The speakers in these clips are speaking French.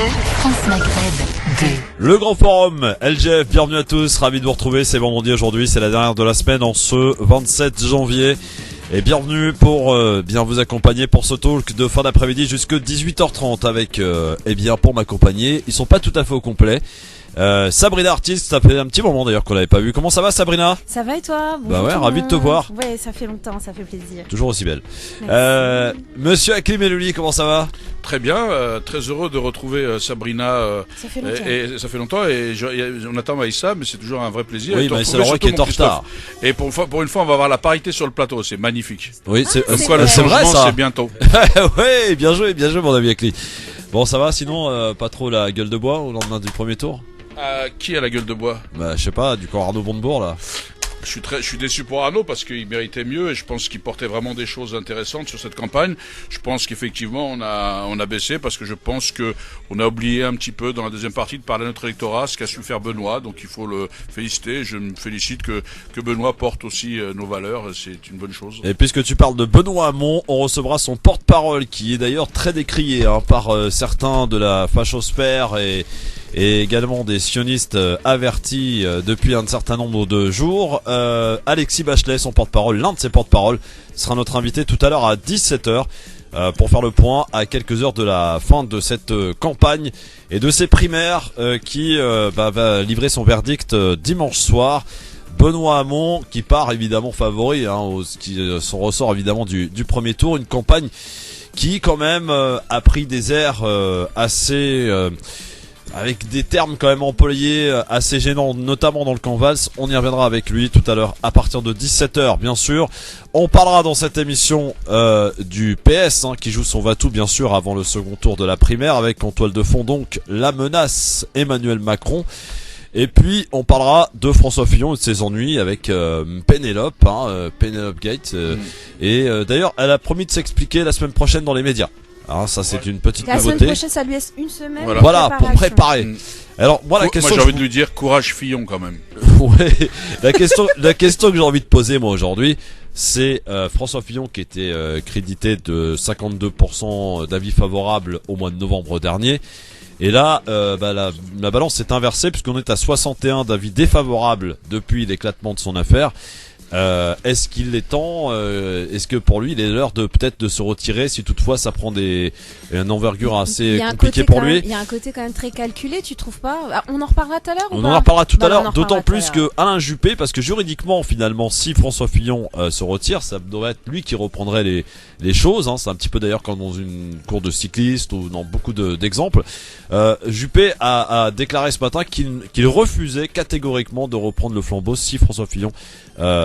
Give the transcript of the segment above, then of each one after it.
France Maghreb 2. Le grand forum LGF, bienvenue à tous, ravi de vous retrouver, c'est vendredi aujourd'hui, c'est la dernière de la semaine en ce 27 janvier. Et bienvenue pour bien vous accompagner pour ce talk de fin d'après-midi jusque 18h30 avec, pour m'accompagner, ils sont pas tout à fait au complet. Sabrina Artiste, ça fait un petit moment d'ailleurs qu'on l'avait pas vu. Comment ça va Sabrina? Ça va et toi? Bonjour. Bah ouais, ravi de te voir. Ouais, ça fait longtemps, ça fait plaisir. Toujours aussi belle. Merci. Monsieur Hakim Elouli, comment ça va? Très bien, très heureux de retrouver Sabrina. Ça fait longtemps. Et ça fait longtemps et on attend Maïssa, mais c'est toujours un vrai plaisir. Oui, Maïssa Leroy qui est en retard. Et pour une fois, on va avoir la parité sur le plateau, c'est magnifique. Oui, c'est vrai. c'est vrai ça. C'est bientôt. Ouais, bien joué mon ami Akli. Bon, ça va sinon, pas trop la gueule de bois au lendemain du premier tour? Qui a la gueule de bois? Bah, je sais pas, du coup Arnaud Montebourg là. Je suis déçu pour Arnaud parce qu'il méritait mieux et je pense qu'il portait vraiment des choses intéressantes sur cette campagne. Je pense qu'effectivement on a baissé parce que je pense que on a oublié un petit peu dans la deuxième partie de parler à notre électorat, ce qu'a su faire Benoît. Donc il faut le féliciter. Je me félicite que Benoît porte aussi nos valeurs. C'est une bonne chose. Et puisque tu parles de Benoît Hamon, on recevra son porte-parole qui est d'ailleurs très décrié par certains de la fachosphère et également des sionistes avertis depuis un certain nombre de jours. Alexis Bachelet, son porte-parole, l'un de ses porte-paroles, sera notre invité tout à l'heure à 17h pour faire le point à quelques heures de la fin de cette campagne et de ces primaires qui va livrer son verdict dimanche soir. Benoît Hamon qui part évidemment favori, son ressort évidemment du premier tour, une campagne qui quand même a pris des airs assez... avec des termes quand même employés assez gênants, notamment dans le canvas. On y reviendra avec lui tout à l'heure à partir de 17h bien sûr. On parlera dans cette émission du PS qui joue son va-tout bien sûr avant le second tour de la primaire avec en toile de fond donc la menace Emmanuel Macron. Et puis on parlera de François Fillon et de ses ennuis avec Pénélope, Pénélope Gate. Et d'ailleurs elle a promis de s'expliquer la semaine prochaine dans les médias. Alors ça c'est une petite nouveauté. La semaine prochaine ça lui laisse une semaine. Voilà pour préparer. Alors moi la question. Moi j'ai envie de lui dire courage Fillon quand même. Ouais. La question que j'ai envie de poser moi aujourd'hui, c'est François Fillon qui était crédité de 52% d'avis favorables au mois de novembre dernier. Et là, la balance s'est inversée puisqu'on est à 61 d'avis défavorables depuis l'éclatement de son affaire. Est-ce qu'il est temps est-ce que pour lui il est l'heure de peut-être de se retirer si toutefois ça prend une envergure assez compliquée pour lui? Il y a un côté quand même très calculé, tu trouves pas? On en reparlera tout à l'heure. On en reparlera tout à l'heure, d'autant plus que Alain Juppé, parce que juridiquement finalement si François Fillon se retire, ça devrait être lui qui reprendrait les choses. C'est un petit peu d'ailleurs comme dans une cour de cycliste ou dans beaucoup d'exemples. Juppé a déclaré ce matin qu'il refusait catégoriquement de reprendre le flambeau si François Fillon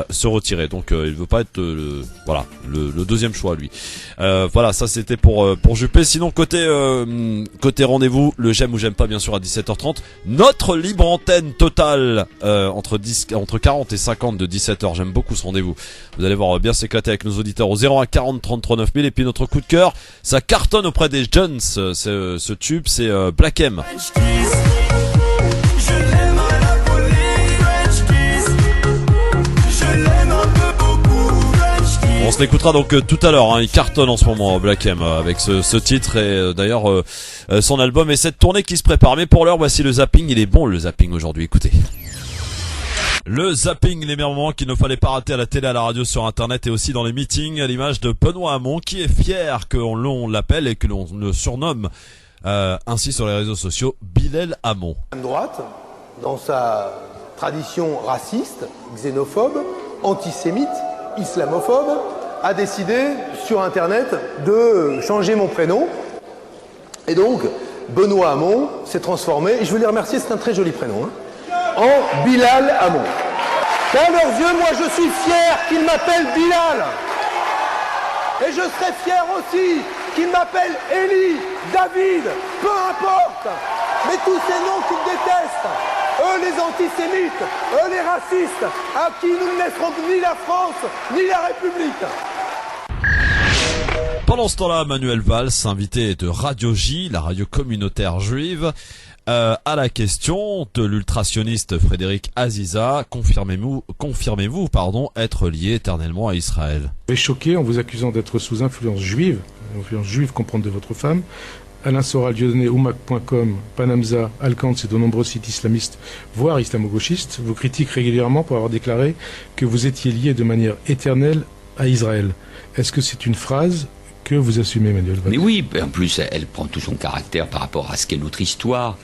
se retirer. Donc il veut pas être le deuxième choix lui. Voilà, ça c'était pour Juppé. Sinon côté rendez-vous, le j'aime ou j'aime pas bien sûr à 17h30. Notre libre antenne totale entre 40 et 50 de 17h. J'aime beaucoup ce rendez-vous. Vous allez voir bien s'éclater avec nos auditeurs au 01 40 33 9000 et puis notre coup de cœur, ça cartonne auprès des jeunes ce tube, c'est Black M. On se l'écoutera donc tout à l'heure, il cartonne en ce moment Black M avec ce titre et d'ailleurs son album et cette tournée qui se prépare. Mais pour l'heure, voici le zapping, il est bon le zapping aujourd'hui, écoutez. Le zapping, les meilleurs moments qu'il ne fallait pas rater à la télé, à la radio, sur internet et aussi dans les meetings, à l'image de Benoît Hamon qui est fier qu'on l'appelle et que l'on le surnomme ainsi sur les réseaux sociaux, Bilal Hamon. Droite, dans sa tradition raciste, xénophobe, antisémite, islamophobe, a décidé sur internet de changer mon prénom. Et donc, Benoît Hamon s'est transformé, et je veux les remercier, c'est un très joli prénom, en Bilal Hamon. Dans leurs yeux, moi je suis fier qu'ils m'appellent Bilal. Et je serai fier aussi qu'ils m'appellent Élie, David, peu importe. Mais tous ces noms qu'ils détestent, eux les antisémites, eux les racistes, à qui nous ne laisserons ni la France, ni la République. Pendant ce temps-là, Manuel Valls, invité de Radio J, la radio communautaire juive, à la question de l'ultrationniste Frédéric Aziza, confirmez-vous, être lié éternellement à Israël? Vous êtes choqué en vous accusant d'être sous influence juive comprendre de votre femme, Alain Soral, Dieudonné, Oumak.com, Panamza, Alcance et de nombreux sites islamistes, voire islamo-gauchistes, vous critiquent régulièrement pour avoir déclaré que vous étiez lié de manière éternelle à Israël. Est-ce que c'est une phrase que vous assumez, Manuel Valls? Mais oui, en plus, elle prend tout son caractère par rapport à ce qu'est notre histoire.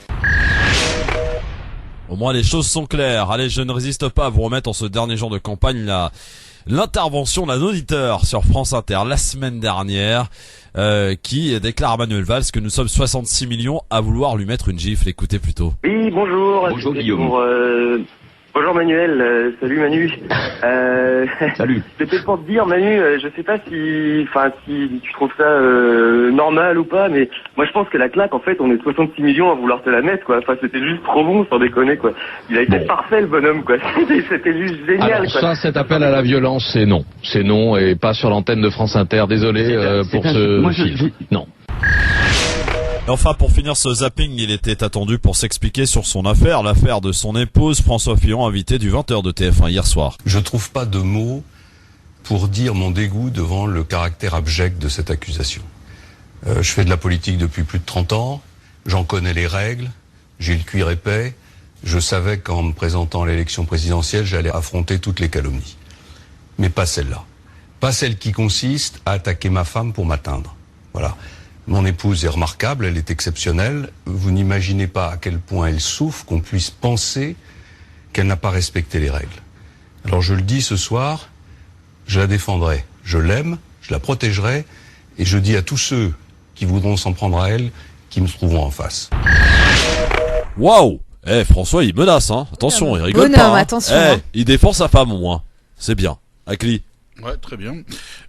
Au moins les choses sont claires. Allez, je ne résiste pas à vous remettre en ce dernier jour de campagne l'intervention d'un auditeur sur France Inter la semaine dernière qui déclare à Manuel Valls que nous sommes 66 millions à vouloir lui mettre une gifle. Écoutez plutôt. Oui, bonjour. Bonjour, Guillaume. Bonjour Manuel, salut Manu. Salut. C'était pour te dire Manu, je sais pas si tu trouves ça normal ou pas, mais moi je pense que la claque, en fait, on est 66 millions à vouloir te la mettre, quoi. Enfin, c'était juste trop bon, sans déconner, quoi. Il a été parfait, le bonhomme, quoi. C'était juste génial, alors, quoi. ça, cet appel à la violence, c'est non. C'est non, et pas sur l'antenne de France Inter. Désolé pour ce fil. Non. Et enfin, pour finir ce zapping, il était attendu pour s'expliquer sur son affaire, l'affaire de son épouse, François Fillon, invité du 20h de TF1 hier soir. Je trouve pas de mots pour dire mon dégoût devant le caractère abject de cette accusation. Je fais de la politique depuis plus de 30 ans, j'en connais les règles, j'ai le cuir épais, je savais qu'en me présentant à l'élection présidentielle, j'allais affronter toutes les calomnies. Mais pas celle-là. Pas celle qui consiste à attaquer ma femme pour m'atteindre. Voilà. Mon épouse est remarquable, elle est exceptionnelle. Vous n'imaginez pas à quel point elle souffre qu'on puisse penser qu'elle n'a pas respecté les règles. Alors je le dis ce soir, je la défendrai. Je l'aime, je la protégerai, et je dis à tous ceux qui voudront s'en prendre à elle, qu'ils me trouveront en face. Waouh! François, il menace, hein. Attention, il rigole Bonhomme, pas. Hein. attention. Hein. Il défend sa femme au moins. C'est bien. Akli. Ouais, très bien.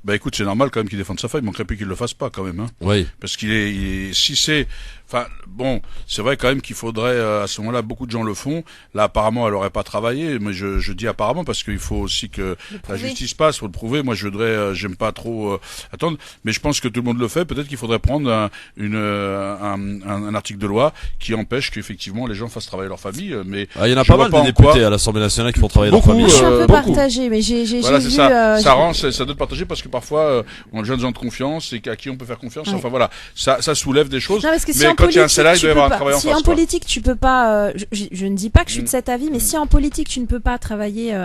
Bah écoute, c'est normal quand même qu'il défende sa femme, il manquerait plus qu'il le fasse pas quand même, hein. Oui. Parce si c'est, enfin, bon, c'est vrai quand même qu'il faudrait, à ce moment-là, beaucoup de gens le font. Là, apparemment, elle aurait pas travaillé, mais je dis apparemment parce qu'il faut aussi que la justice passe, faut le prouver. Moi, je voudrais, j'aime pas trop attendre, mais je pense que tout le monde le fait. Peut-être qu'il faudrait prendre un article de loi qui empêche qu'effectivement les gens fassent travailler leur famille. Mais il y en a pas mal de députés à l'Assemblée nationale qui font travailler leur famille. Je suis un peu partagée, mais j'ai voilà, vu. Ça doit être partagé parce que parfois on a besoin de gens de confiance et à qui on peut faire confiance. Ouais. Enfin voilà, ça soulève des choses. Non, parce que mais quand il y a un salaire, il doit y avoir un travail en face. Si en politique tu peux pas, je ne dis pas que je suis de cet avis, mais si en politique tu ne peux pas travailler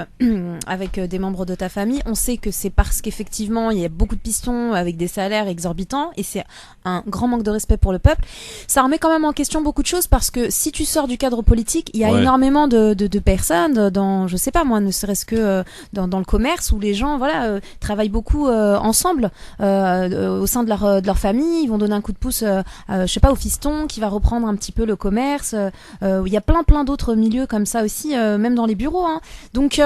avec des membres de ta famille, on sait que c'est parce qu'effectivement il y a beaucoup de pistons avec des salaires exorbitants et c'est un grand manque de respect pour le peuple. Ça remet quand même en question beaucoup de choses parce que si tu sors du cadre politique, il y a énormément de personnes dans, je sais pas moi, ne serait-ce que dans le commerce où les gens travaillent beaucoup ensemble au sein de leur famille, ils vont donner un coup de pouce je sais pas au fiston qui va reprendre un petit peu le commerce, il y a plein d'autres milieux comme ça aussi, même dans les bureaux, hein. Donc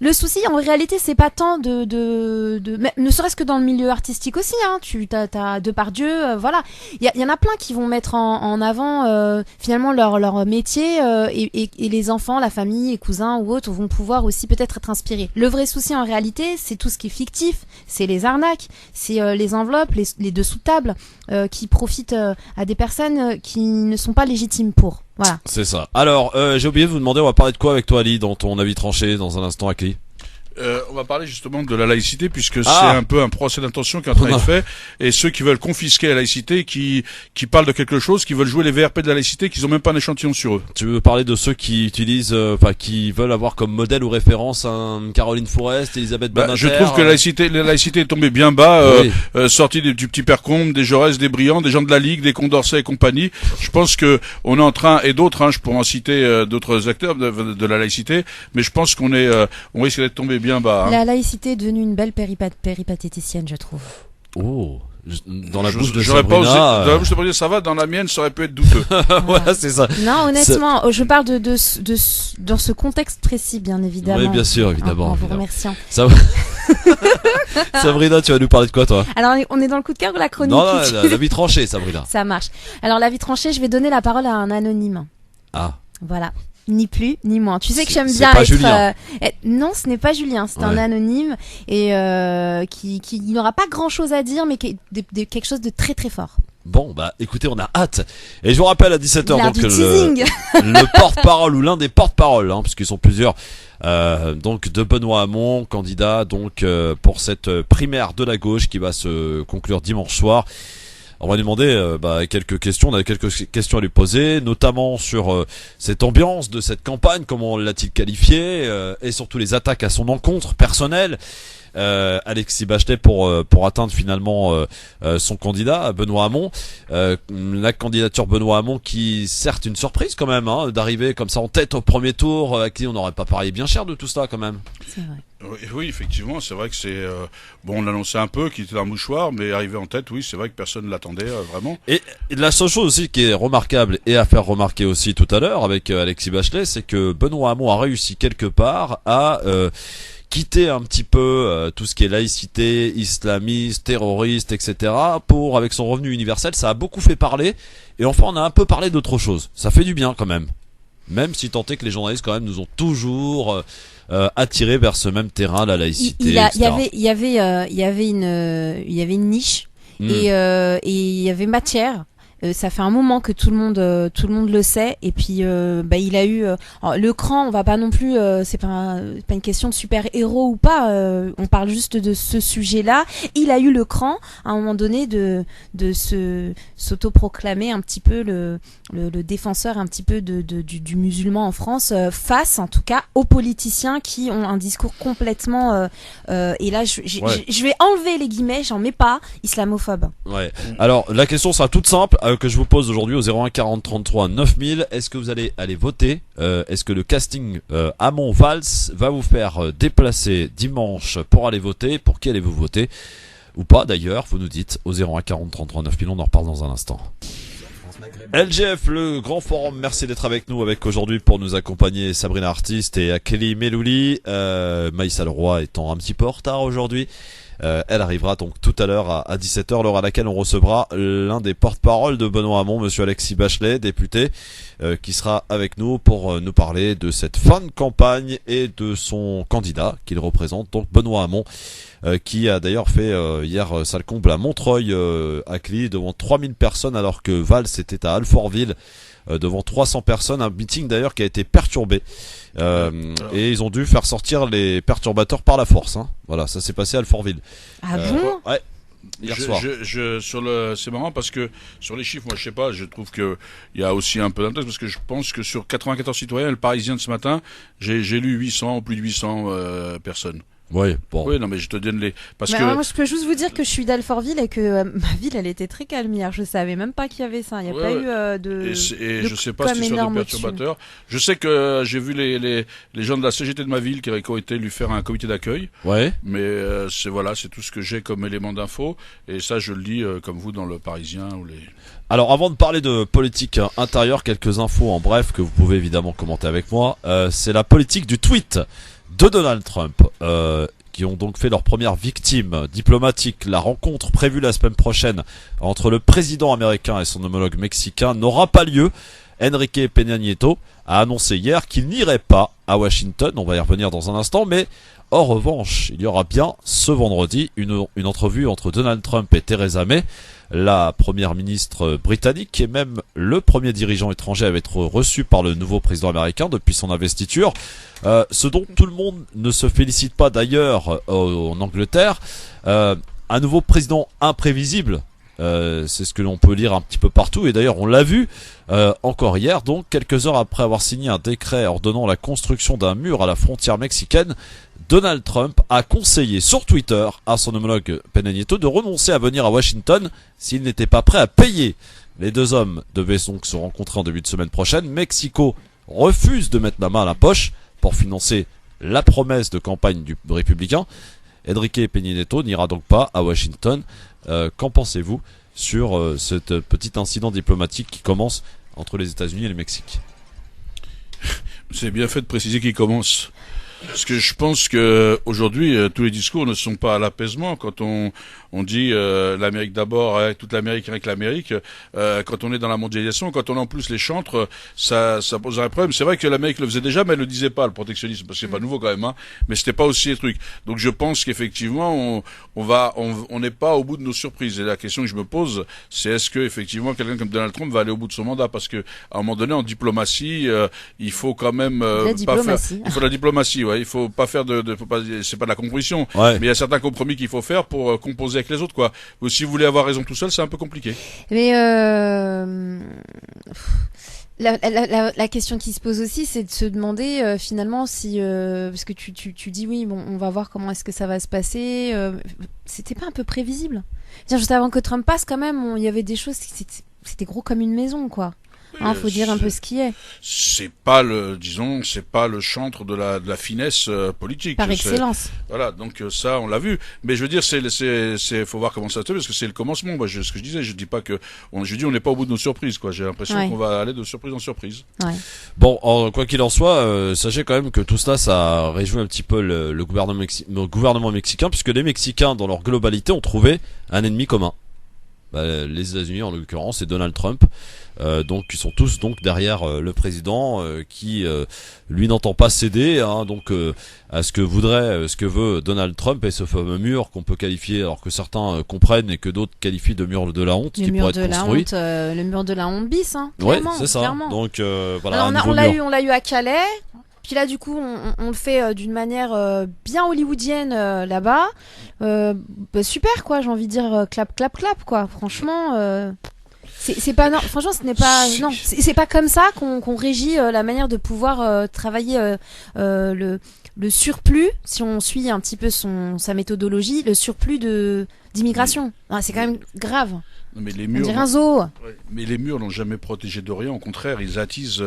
le souci, en réalité, c'est pas tant ne serait-ce que dans le milieu artistique aussi, hein. T'as Depardieu, voilà. Il y en a plein qui vont mettre en avant, finalement, leur métier, et les enfants, la famille, les cousins ou autres vont pouvoir aussi peut-être être inspirés. Le vrai souci, en réalité, c'est tout ce qui est fictif, c'est les arnaques, c'est les enveloppes, les dessous de table, qui profitent à des personnes qui ne sont pas légitimes pour. Voilà. C'est ça. Alors, j'ai oublié de vous demander, on va parler de quoi avec toi, Ali, dans ton avis tranché, dans un instant, Akli? On va parler justement de la laïcité puisque c'est un peu un procès d'intention qui est en train d'être fait, et ceux qui veulent confisquer la laïcité, qui parlent de quelque chose, qui veulent jouer les VRP de la laïcité, qu'ils ont même pas un échantillon sur eux. Tu veux parler de ceux qui utilisent, qui veulent avoir comme modèle ou référence un Caroline Fourest, Elisabeth Badinter? Je trouve que la laïcité est tombée bien bas, sortie du petit Père Combe, des Jaurès, des Briand, des gens de la Ligue, des Condorcet et compagnie. Je pense que on est en train, et d'autres, je pourrais en citer d'autres acteurs de la laïcité, mais je pense qu'on risque d'être tombé bien bas. La laïcité est devenue une belle péripatéticienne, je trouve. Oh, dans la bouche de Sabrina... Pas dans la bouche de Sabrina, ça va, dans la mienne, ça aurait pu être douteux. Voilà, c'est ça. Non, honnêtement, je parle dans ce contexte précis, bien évidemment. Oui, bien sûr, évidemment. En vous remerciant. Sabrina, tu vas nous parler de quoi, toi? Alors, on est dans le coup de cœur ou la chronique? Non, la vie tranchée, Sabrina. Ça marche. Alors, la vie tranchée, je vais donner la parole à un anonyme. Ah. Voilà. Ni plus, ni moins. Tu sais que j'aime bien être... Julien. Non, ce n'est pas Julien, c'est un anonyme et qui n'aura pas grand-chose à dire, mais quelque chose de très très fort. Bon, bah écoutez, on a hâte. Et je vous rappelle à 17h donc le porte-parole ou l'un des porte-paroles, puisqu'ils sont plusieurs, donc de Benoît Hamon, candidat donc pour cette primaire de la gauche qui va se conclure dimanche soir. On va lui demander quelques questions. On a quelques questions à lui poser, notamment sur cette ambiance de cette campagne, comment l'a-t-il qualifiée, et surtout les attaques à son encontre personnelle. Alexis Bachelet pour atteindre finalement son candidat Benoît Hamon, la candidature Benoît Hamon qui certes une surprise quand même d'arriver comme ça en tête au premier tour, à qui on n'aurait pas parié bien cher de tout ça quand même. C'est vrai. Oui, effectivement, c'est vrai que c'est on l'annonçait un peu qu'il était un mouchoir, mais arrivé en tête, oui, c'est vrai que personne ne l'attendait vraiment. Et la seule chose aussi qui est remarquable et à faire remarquer aussi tout à l'heure avec Alexis Bachelet, c'est que Benoît Hamon a réussi quelque part à quitter un petit peu tout ce qui est laïcité, islamiste, terroriste, etc. pour, avec son revenu universel, ça a beaucoup fait parler. Et enfin, on a un peu parlé d'autre chose. Ça fait du bien quand même. Même si tant est que les journalistes quand même nous ont toujours attirés vers ce même terrain, la laïcité, etc. Il y avait une niche et il y avait matière. Ça fait un moment que tout le monde le sait, et puis il a eu le cran. On va pas non plus, c'est pas une question de super héros ou pas. On parle juste de ce sujet-là. Il a eu le cran à un moment donné de s'autoproclamer un petit peu le défenseur un petit peu du musulman en France, face en tout cas aux politiciens qui ont un discours complètement et là je vais enlever les guillemets, j'en mets pas, islamophobe. Ouais. Alors la question sera toute simple que je vous pose aujourd'hui au 01 40 33 9000. Est-ce que vous allez aller voter? Est-ce que le casting Hamon-Valls va vous faire déplacer dimanche pour aller voter? Pour qui allez-vous voter? Ou pas d'ailleurs, vous nous dites au 01 40 33 9000. On en reparle dans un instant. LGF, le grand forum, merci d'être avec nous aujourd'hui pour nous accompagner Sabrina Artiste et Kelly Melouli. Maïssa Leroy étant un petit peu en retard aujourd'hui. Elle arrivera donc tout à l'heure à 17h, l'heure à laquelle on recevra l'un des porte-parole de Benoît Hamon, monsieur Alexis Bachelet, député, qui sera avec nous pour nous parler de cette fin de campagne et de son candidat qu'il représente, donc Benoît Hamon, qui a d'ailleurs fait hier salle comble à Montreuil, à Cly, devant 3000 personnes, alors que Valls était à Alfortville, devant 300 personnes, un meeting d'ailleurs qui a été perturbé. Et ils ont dû faire sortir les perturbateurs par la force. Voilà, ça s'est passé à Alfortville. Ah bon? Ouais. Hier soir. C'est marrant parce que sur les chiffres, moi je sais pas, je trouve que il y a aussi un peu d'intérêt parce que je pense que sur 94 citoyens, le Parisien de ce matin, j'ai lu 800 ou plus de 800 personnes. Oui, bon. Oui, non, mais je te donne les. Moi, je peux juste vous dire que je suis d'Alfortville et que ma ville, elle était très calme hier. Je savais même pas qu'il y avait ça. Il n'y a pas eu de. Et je sais pas si c'est sur des perturbateurs. Je sais que j'ai vu les gens de la CGT de ma ville qui ont été lui faire un comité d'accueil. Ouais. Mais c'est tout ce que j'ai comme élément d'info. Et ça, je le lis comme vous dans le Parisien ou les. Alors, avant de parler de politique intérieure, quelques infos en bref que vous pouvez évidemment commenter avec moi. C'est la politique du tweet de Donald Trump, qui ont donc fait leur première victime diplomatique. La rencontre prévue la semaine prochaine entre le président américain et son homologue mexicain n'aura pas lieu. Enrique Peña Nieto a annoncé hier qu'il n'irait pas à Washington, on va y revenir dans un instant, mais en revanche, il y aura bien ce vendredi une entrevue entre Donald Trump et Theresa May, la première ministre britannique, et même le premier dirigeant étranger à être reçu par le nouveau président américain depuis son investiture. Ce dont tout le monde ne se félicite pas d'ailleurs en Angleterre, un nouveau président imprévisible. C'est ce que l'on peut lire un petit peu partout, et d'ailleurs on l'a vu encore hier, donc quelques heures après avoir signé un décret ordonnant la construction d'un mur à la frontière mexicaine. Donald Trump a conseillé sur Twitter à son homologue Peña Nieto de renoncer à venir à Washington s'il n'était pas prêt à payer. Les deux hommes devaient donc se rencontrer en début de semaine prochaine. Mexico refuse de mettre la main à la poche pour financer la promesse de campagne du républicain. Enrique Peña Nieto n'ira donc pas à Washington. Qu'en pensez-vous sur cet petit incident diplomatique qui commence entre les États-Unis et le Mexique? C'est bien fait de préciser qu'il commence. Parce que je pense que aujourd'hui tous les discours ne sont pas à l'apaisement. Quand on dit l'Amérique d'abord, toute l'Amérique avec l'Amérique, quand on est dans la mondialisation, quand on a en plus les chantres, ça pose un problème. C'est vrai que l'Amérique le faisait déjà, mais elle le disait pas, le protectionnisme, parce que c'est pas nouveau quand même, mais c'était pas aussi les trucs. Donc je pense qu'effectivement on n'est pas au bout de nos surprises. Et la question que je me pose, c'est est-ce que effectivement quelqu'un comme Donald Trump va aller au bout de son mandat? Parce que à un moment donné, en diplomatie, il faut quand même il faut la diplomatie, ouais. ouais. Il faut pas faire c'est pas de la compromission. Ouais. Mais il y a certains compromis qu'il faut faire pour composer avec les autres, quoi. Ou si vous voulez avoir raison tout seul, c'est un peu compliqué. Mais la question qui se pose aussi, c'est de se demander finalement si, parce que tu dis oui, bon, on va voir comment est-ce que ça va se passer. C'était pas un peu prévisible? Tiens, juste avant que Trump passe, quand même, il y avait des choses, c'était gros comme une maison, quoi. Faut dire un peu ce qui est. C'est pas le chantre de la finesse politique. Par excellence. Voilà, donc ça, on l'a vu. Mais je veux dire, faut voir comment ça se fait, parce que c'est le commencement. Moi, ce que je disais, je dis pas je dis on n'est pas au bout de nos surprises, quoi. J'ai l'impression qu'on va aller de surprise en surprise. Ouais. Bon, quoi qu'il en soit, sachez quand même que tout cela, ça réjouit un petit peu le gouvernement mexicain, puisque les Mexicains, dans leur globalité, ont trouvé un ennemi commun. Les États-Unis, en l'occurrence, et Donald Trump. Donc ils sont tous derrière le président qui lui n'entend pas céder à ce que veut Donald Trump et ce fameux mur qu'on peut qualifier, alors que certains comprennent et que d'autres qualifient de mur de la honte, qui pourrait être construit. Le mur de la honte bis, clairement. Ouais, c'est ça. Clairement. Donc voilà. Alors, on l'a eu à Calais. Puis là, du coup, on le fait d'une manière bien hollywoodienne là-bas. Super, quoi. J'ai envie de dire clap, clap, clap, quoi. Franchement. C'est pas franchement ce n'est pas c'est pas comme ça qu'on régit la manière de pouvoir travailler le surplus, si on suit un petit peu sa méthodologie, le surplus d'immigration. C'est quand même grave. Non, mais on dirait un zoo. Ouais, mais les murs n'ont jamais protégé de rien. Au contraire, ils attisent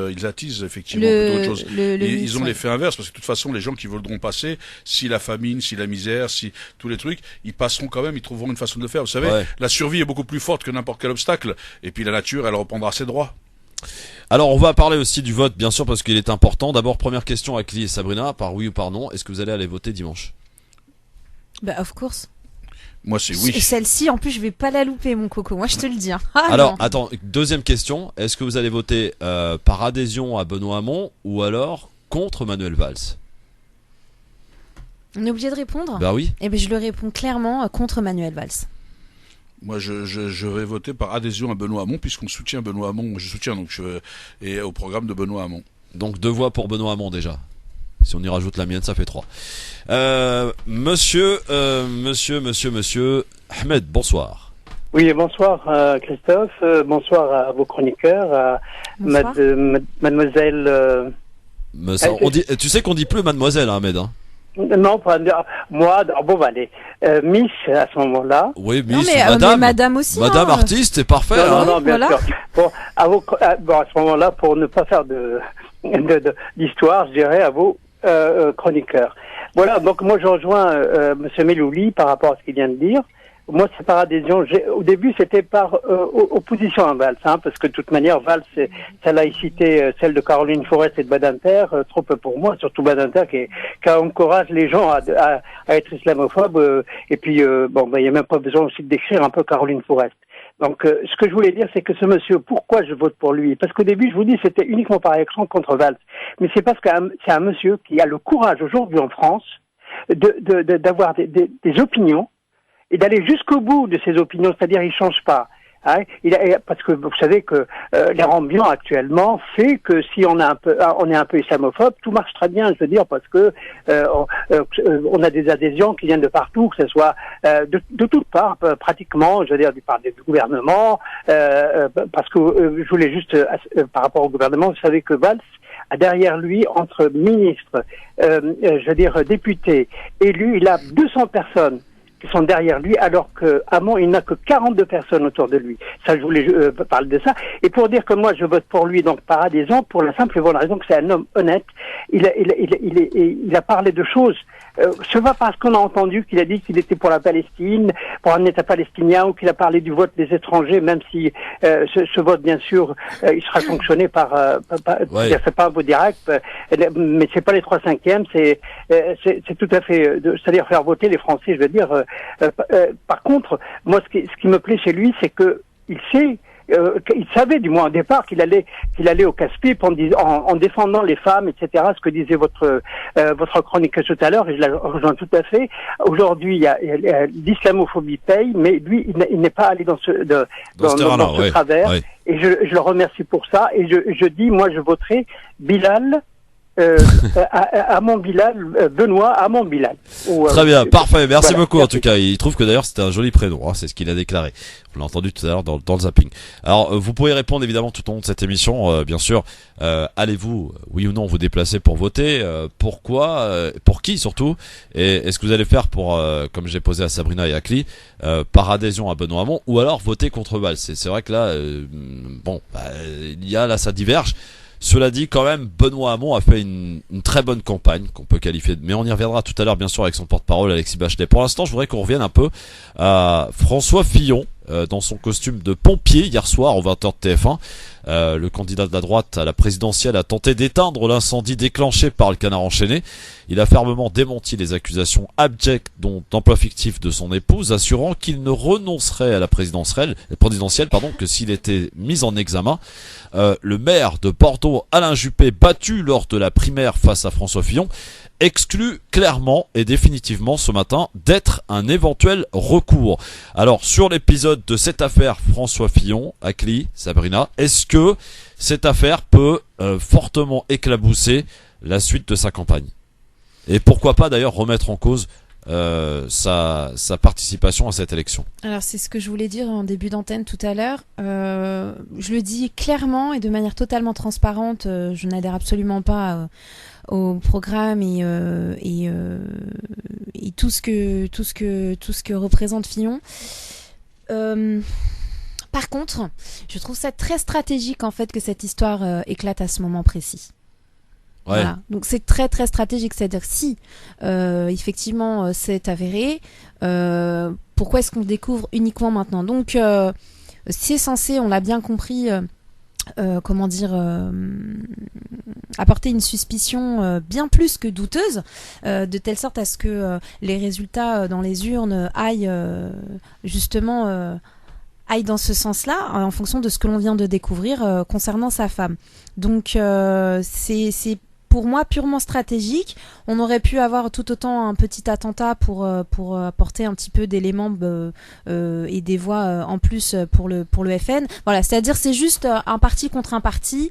effectivement plutôt autre chose. Ils ont l'effet inverse, parce que de toute façon, les gens qui voudront passer, si la famine, si la misère, si tous les trucs, ils passeront quand même, ils trouveront une façon de le faire. Vous savez, la survie est beaucoup plus forte que n'importe quel obstacle. Et puis la nature, elle reprendra ses droits. Alors on va parler aussi du vote, bien sûr, parce qu'il est important. D'abord, première question à Cli et Sabrina, par oui ou par non. Est-ce que vous allez aller voter dimanche? Of course. Moi, c'est oui. Et celle-ci, en plus, je vais pas la louper, mon coco. Moi, je te le dis. Alors, non. Attends, deuxième question. Est-ce que vous allez voter par adhésion à Benoît Hamon ou alors contre Manuel Valls? On est obligé de répondre? Bah oui. Eh ben, je le réponds clairement contre Manuel Valls. Moi, je vais voter par adhésion à Benoît Hamon, puisqu'on soutient Benoît Hamon. Je soutiens et au programme de Benoît Hamon. Donc 2 voix pour Benoît Hamon déjà. Si on y rajoute la mienne, ça fait 3. Monsieur Ahmed, bonsoir. Oui, bonsoir Christophe, bonsoir à vos chroniqueurs, à mademoiselle... tu sais qu'on dit plus mademoiselle, Ahmed, hein? Non, moi, allez, Miss à ce moment-là. Oui, Miss, mais madame aussi. Madame artiste, c'est parfait. Non, bien sûr. Bon, à ce moment-là, pour ne pas faire d'histoire, je dirais à vos chroniqueurs. Voilà, donc moi je rejoins Monsieur Melouli par rapport à ce qu'il vient de dire. Moi, c'est par adhésion. Au début, c'était par opposition à Valls, parce que de toute manière, Valls, sa laïcité, celle de Caroline Forest et de Badinter, trop peu pour moi, surtout Badinter qui encourage les gens à être islamophobes. Et puis, il n'y a même pas besoin aussi de décrire un peu Caroline Forest. Donc, ce que je voulais dire, c'est que ce monsieur, pourquoi je vote pour lui? Parce qu'au début, je vous dis, c'était uniquement par élection contre Valls. Mais c'est parce que c'est un monsieur qui a le courage aujourd'hui en France d'avoir des opinions et d'aller jusqu'au bout de ses opinions, c'est-à-dire il change pas. Parce que vous savez que l'air ambiant actuellement fait que si on est un peu islamophobe, tout marche très bien, je veux dire, parce que on a des adhésions qui viennent de partout, que ce soit de toutes parts, pratiquement, je veux dire, du gouvernement, parce que je voulais juste, par rapport au gouvernement, vous savez que Valls a derrière lui, entre ministres, je veux dire, députés, élus, il a 200 personnes qui sont derrière lui, alors que Hamon, il n'a que 42 personnes autour de lui. Ça, je voulais parler de ça. Et pour dire que moi, je vote pour lui, donc par adhésion, pour la simple et bonne raison que c'est un homme honnête. Il a parlé de choses. Ce n'est pas parce qu'on a entendu qu'il a dit qu'il était pour la Palestine, pour un État palestinien, ou qu'il a parlé du vote des étrangers, même si ce vote, bien sûr, il sera sanctionné par c'est pas un vote direct, mais c'est pas les 3/5, c'est tout à fait, c'est-à-dire faire voter les Français, je veux dire. Par contre, moi, ce qui me plaît chez lui, c'est que il sait. Il savait du moins au départ qu'il allait au casse-pipe en défendant les femmes, etc. Ce que disait votre chroniqueuse tout à l'heure, et je la rejoins tout à fait. Aujourd'hui, l'islamophobie paye, mais lui, il n'est pas allé dans ce travers. Ouais. Et je le remercie pour ça. Et je dis, moi, je voterai Bilal à Montbilal, Benoît à Montbilal. Très bien, parfait, merci voilà, beaucoup. merci. En tout cas, il trouve que d'ailleurs c'était un joli prénom, hein, c'est ce qu'il a déclaré. On l'a entendu tout à l'heure dans le zapping. Alors, vous pourrez répondre évidemment tout au long de cette émission, bien sûr. Allez-vous, oui ou non, vous déplacer pour voter? Pourquoi? Pour qui surtout? Et est-ce que vous allez faire pour, comme j'ai posé à Sabrina et à Cli, par adhésion à Benoît Hamon, ou alors voter contre Valls? C'est vrai que là, il y a là, ça diverge. Cela dit, quand même, Benoît Hamon a fait une très bonne campagne qu'on peut qualifier mais on y reviendra tout à l'heure, bien sûr, avec son porte-parole Alexis Bachelet. Pour l'instant, je voudrais qu'on revienne un peu à François Fillon dans son costume de pompier hier soir au 20h de TF1. Le candidat de la droite à la présidentielle a tenté d'éteindre l'incendie déclenché par le Canard enchaîné. Il a fermement démenti les accusations abjectes d'emploi fictif de son épouse, assurant qu'il ne renoncerait à la présidentielle que s'il était mis en examen. Le maire de Bordeaux, Alain Juppé, battu lors de la primaire face à François Fillon, exclut clairement et définitivement ce matin d'être un éventuel recours. Alors, sur l'épisode de cette affaire François Fillon, Akli, Sabrina, est-ce que cette affaire peut fortement éclabousser la suite de sa campagne? Et pourquoi pas d'ailleurs remettre en cause sa participation à cette élection? Alors c'est ce que je voulais dire en début d'antenne tout à l'heure. Je le dis clairement et de manière totalement transparente. Je n'adhère absolument pas au programme et tout ce que représente Fillon. Par contre, je trouve ça très stratégique en fait que cette histoire éclate à ce moment précis. Ouais. Voilà. Donc c'est très très stratégique, c'est-à-dire si effectivement c'est avéré, pourquoi est-ce qu'on le découvre uniquement maintenant? Donc c'est censé, on l'a bien compris, apporter une suspicion bien plus que douteuse, de telle sorte à ce que les résultats dans les urnes aillent dans ce sens-là, en fonction de ce que l'on vient de découvrir concernant sa femme. Donc c'est pour moi purement stratégique. On aurait pu avoir tout autant un petit attentat pour apporter un petit peu d'éléments et des voix en plus pour le FN. Voilà, c'est-à-dire c'est juste un parti contre un parti.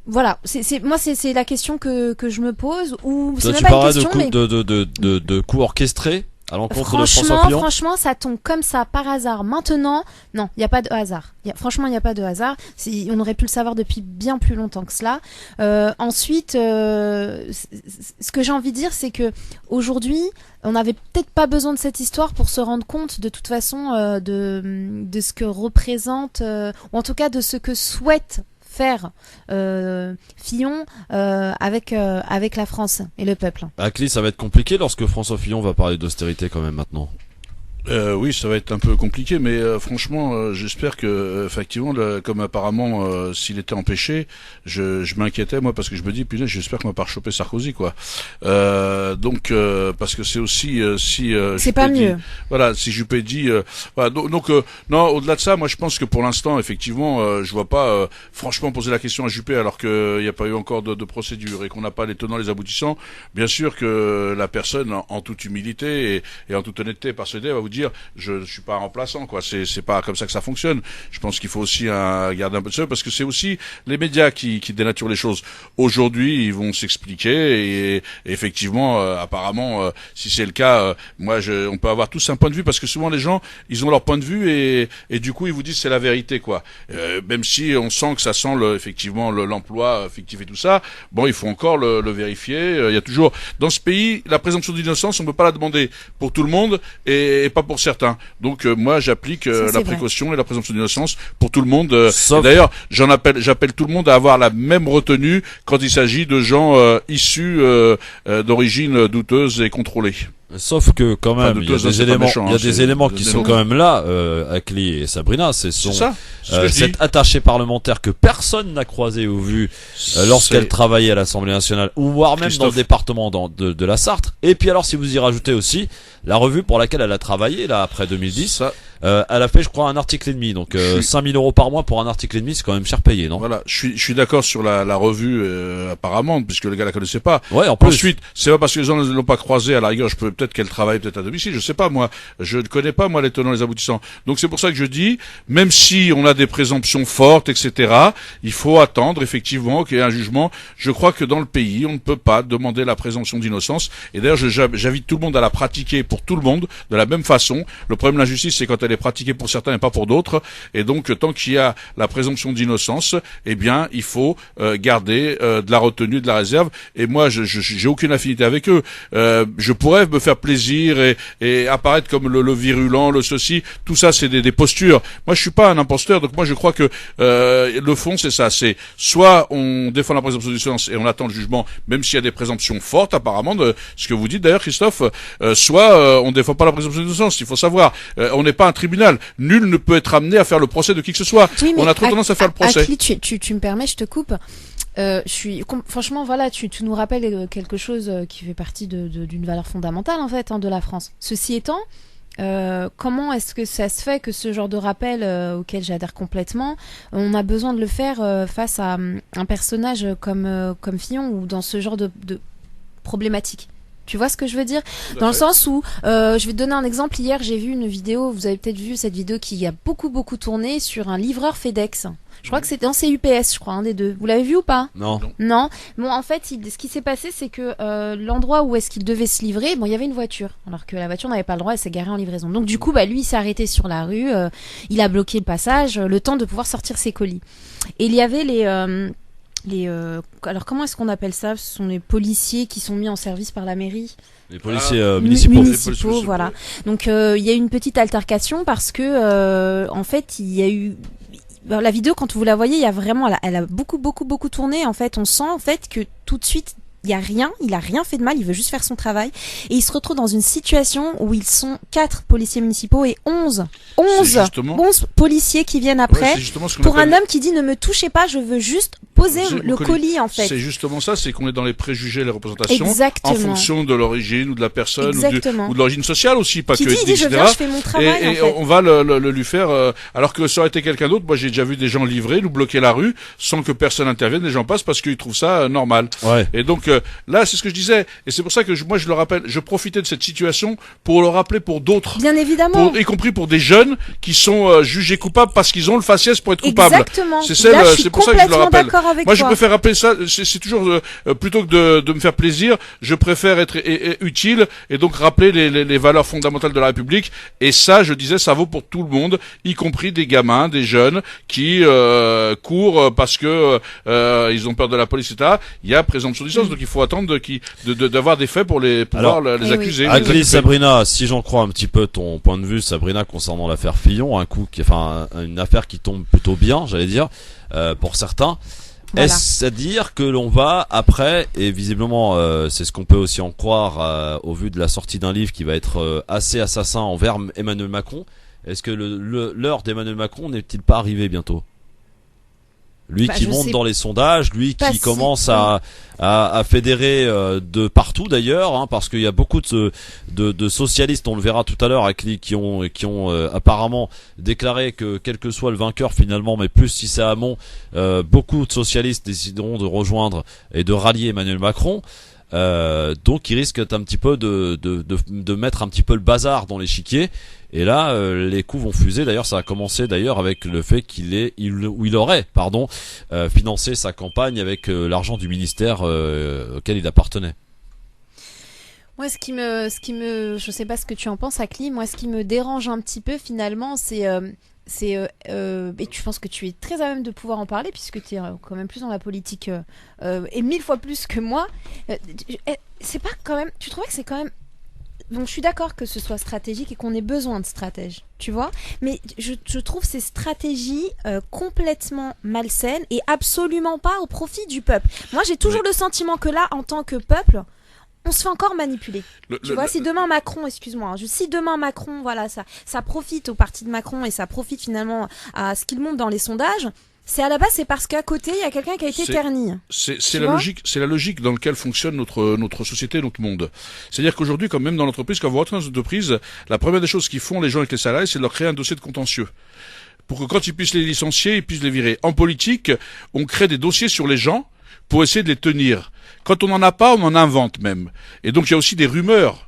Voilà, moi c'est la question que je me pose. Ou c'est même pas une question, mais de coups orchestrés à l'encontre de François Fillon. Franchement, ça tombe comme ça par hasard. Maintenant, non, il n'y a pas de hasard. Franchement, il n'y a pas de hasard. On aurait pu le savoir depuis bien plus longtemps que cela. Ensuite, ce que j'ai envie de dire, c'est que aujourd'hui, on n'avait peut-être pas besoin de cette histoire pour se rendre compte, de toute façon, de ce que représente, ou en tout cas de ce que souhaite faire Fillon avec la France et le peuple. Akli, ça va être compliqué lorsque François Fillon va parler d'austérité quand même maintenant. Oui, ça va être un peu compliqué, mais franchement, j'espère que effectivement, comme apparemment, s'il était empêché, je m'inquiétais moi parce que je me dis, putain, j'espère qu'on va pas choper Sarkozy, quoi. Donc parce que c'est aussi si c'est pas mieux. Voilà, si Juppé dit, voilà, donc non, au-delà de ça, moi je pense que pour l'instant, effectivement, je vois pas franchement poser la question à Juppé alors qu'il n'y a pas eu encore de procédure et qu'on n'a pas les tenants les aboutissants. Bien sûr que la personne, en toute humilité et en toute honnêteté, par ce dé, va vous dire, je suis pas un remplaçant, quoi. C'est pas comme ça que ça fonctionne. Je pense qu'il faut aussi garder un peu de ça parce que c'est aussi les médias qui dénaturent les choses. Aujourd'hui, ils vont s'expliquer et effectivement, apparemment, si c'est le cas, on peut avoir tous un point de vue parce que souvent les gens, ils ont leur point de vue et du coup ils vous disent c'est la vérité, quoi. Même si on sent que ça sent effectivement l'emploi fictif et tout ça, bon, il faut encore le vérifier. Il y a toujours dans ce pays la présomption d'innocence, on peut pas la demander pour tout le monde et pas pour certains. Donc moi j'applique la précaution et la présomption d'innocence pour tout le monde. D'ailleurs, j'appelle tout le monde à avoir la même retenue quand il s'agit de gens issus d'origine douteuse et contrôlée. Sauf que quand même, il y a des éléments qui sont quand même là, Akli et Sabrina, cette attachée parlementaire que personne n'a croisée ou vue lorsqu'elle travaillait à l'Assemblée nationale, ou voire même dans le département de la Sarthe. Et puis alors, si vous y rajoutez aussi la revue pour laquelle elle a travaillé là après 2010, Elle a fait, je crois, un article et demi. Donc 5 000 € par mois pour un article et demi, c'est quand même cher payé, non? Voilà, je suis d'accord sur la revue apparemment, puisque le gars la connaissait pas. Ouais, en plus. Ensuite, c'est pas parce que les gens ne l'ont pas croisée, à la rigueur, je peux peut-être qu'elle travaille peut-être à domicile, je sais pas moi. Je ne connais pas moi les tenants et les aboutissants. Donc c'est pour ça que je dis, même si on a des présomptions fortes, etc., il faut attendre effectivement qu'il y ait un jugement. Je crois que dans le pays, on ne peut pas demander la présomption d'innocence. Et d'ailleurs, j'invite tout le monde à la pratiquer pour tout le monde de la même façon. Le problème de l'injustice, c'est quand elle est pratiquée pour certains et pas pour d'autres. Et donc, tant qu'il y a la présomption d'innocence, eh bien, il faut garder de la retenue, de la réserve. Et moi, j'ai aucune affinité avec eux. Je pourrais me faire plaisir et apparaître comme le virulent, le ceci. Tout ça, c'est des postures. Moi, je suis pas un imposteur. Donc, moi, je crois que le fond, c'est ça. C'est soit on défend la présomption d'innocence et on attend le jugement, même s'il y a des présomptions fortes, apparemment, de ce que vous dites d'ailleurs, Christophe. Soit on défend pas la présomption d'innocence. Il faut savoir, on n'est pas un tribunal. Nul ne peut être amené à faire le procès de qui que ce soit. Oui, on a trop tendance à faire le procès. Akli, tu me permets, je te coupe. Franchement, voilà, tu nous rappelles quelque chose qui fait partie d'une valeur fondamentale en fait de la France. Ceci étant, comment est-ce que ça se fait que ce genre de rappel auquel j'adhère complètement, on a besoin de le faire face à un personnage comme Fillon ou dans ce genre de problématique? Tu vois ce que je veux dire? Dans le sens où, je vais te donner un exemple. Hier, j'ai vu une vidéo, vous avez peut-être vu cette vidéo qui a beaucoup tourné sur un livreur FedEx. Je crois que c'était en CUPS, je crois, un des deux. Vous l'avez vu ou pas? Non. Non. Bon, en fait, ce qui s'est passé, c'est que l'endroit où est-ce qu'il devait se livrer, bon, il y avait une voiture, alors que la voiture n'avait pas le droit, elle s'est garée en livraison. Donc du coup, lui, il s'est arrêté sur la rue, il a bloqué le passage, le temps de pouvoir sortir ses colis. Et il y avait alors comment est-ce qu'on appelle ça? Ce sont les policiers qui sont mis en service par la mairie. Les policiers municipaux. Voilà. Donc il y a eu une petite altercation parce que en fait il y a eu la vidéo, quand vous la voyez, il y a vraiment, elle a beaucoup tourné. En fait, on sent en fait que tout de suite il a rien fait de mal, il veut juste faire son travail. Et il se retrouve dans une situation où ils sont 4 policiers municipaux et 11 policiers qui viennent après pour un homme qui dit ne me touchez pas, je veux juste poser le colis en fait. C'est justement ça, c'est qu'on est dans les préjugés, les représentations. Exactement. En fonction de l'origine ou de la personne ou de l'origine sociale aussi, pas qui que dit, ethnique, je viens, je fais mon travail. Et on va le lui faire, alors que ça aurait été quelqu'un d'autre. Moi, j'ai déjà vu des gens livrer, nous bloquer la rue sans que personne intervienne, les gens passent parce qu'ils trouvent ça normal. Ouais. Et donc là, c'est ce que je disais, et c'est pour ça que moi je le rappelle, je profitais de cette situation pour le rappeler pour d'autres. Bien évidemment. Y compris pour des jeunes qui sont jugés coupables parce qu'ils ont le faciès pour être coupables. Exactement. C'est pour ça que je le rappelle. Moi, je préfère rappeler ça. C'est toujours plutôt que de me faire plaisir, je préfère être utile et donc rappeler les valeurs fondamentales de la République. Et ça, je disais, ça vaut pour tout le monde, y compris des gamins, des jeunes qui courent parce que ils ont peur de la police, etc. Il y a présomption d'innocence, donc il faut attendre d'avoir des faits pour pouvoir les accuser. Akli, Sabrina, si j'en crois un petit peu ton point de vue, Sabrina, concernant l'affaire Fillon, une affaire qui tombe plutôt bien, j'allais dire, pour certains. Voilà. Est-ce à dire que l'on va après, et visiblement c'est ce qu'on peut aussi en croire au vu de la sortie d'un livre qui va être assez assassin envers Emmanuel Macron, est-ce que l'heure d'Emmanuel Macron n'est-il pas arrivée bientôt? Lui qui monte dans les sondages, lui qui commence à fédérer de partout d'ailleurs, parce qu'il y a beaucoup de socialistes, on le verra tout à l'heure, qui ont apparemment déclaré que quel que soit le vainqueur finalement, mais plus si c'est Hamon, beaucoup de socialistes décideront de rejoindre et de rallier Emmanuel Macron. Donc il risque un petit peu de mettre un petit peu le bazar dans l'échiquier. Et là, les coups vont fuser. D'ailleurs, ça a commencé d'ailleurs avec le fait il aurait financé sa campagne avec l'argent du ministère auquel il appartenait. Moi, je sais pas ce que tu en penses, Akli. Moi, ce qui me dérange un petit peu finalement, et tu penses que tu es très à même de pouvoir en parler puisque tu es quand même plus dans la politique et 1000 fois plus que moi. C'est pas quand même. Tu trouvais que c'est quand même. Donc je suis d'accord que ce soit stratégique et qu'on ait besoin de stratèges, tu vois, mais je trouve ces stratégies complètement malsaines et absolument pas au profit du peuple. Moi j'ai toujours le sentiment que là, en tant que peuple, on se fait encore manipuler. Si demain Macron, si demain Macron, voilà, ça profite au parti de Macron et ça profite finalement à ce qu'il monte dans les sondages, C'est à la base, c'est parce qu'à côté, il y a quelqu'un qui a été terni. C'est la logique dans laquelle fonctionne notre société, notre monde. C'est-à-dire qu'aujourd'hui, quand même dans l'entreprise, quand vous rentrez dans une entreprise, la première des choses qu'ils font les gens avec les salariés, c'est de leur créer un dossier de contentieux. Pour que quand ils puissent les licencier, ils puissent les virer. En politique, on crée des dossiers sur les gens pour essayer de les tenir. Quand on n'en a pas, on en invente même. Et donc il y a aussi des rumeurs.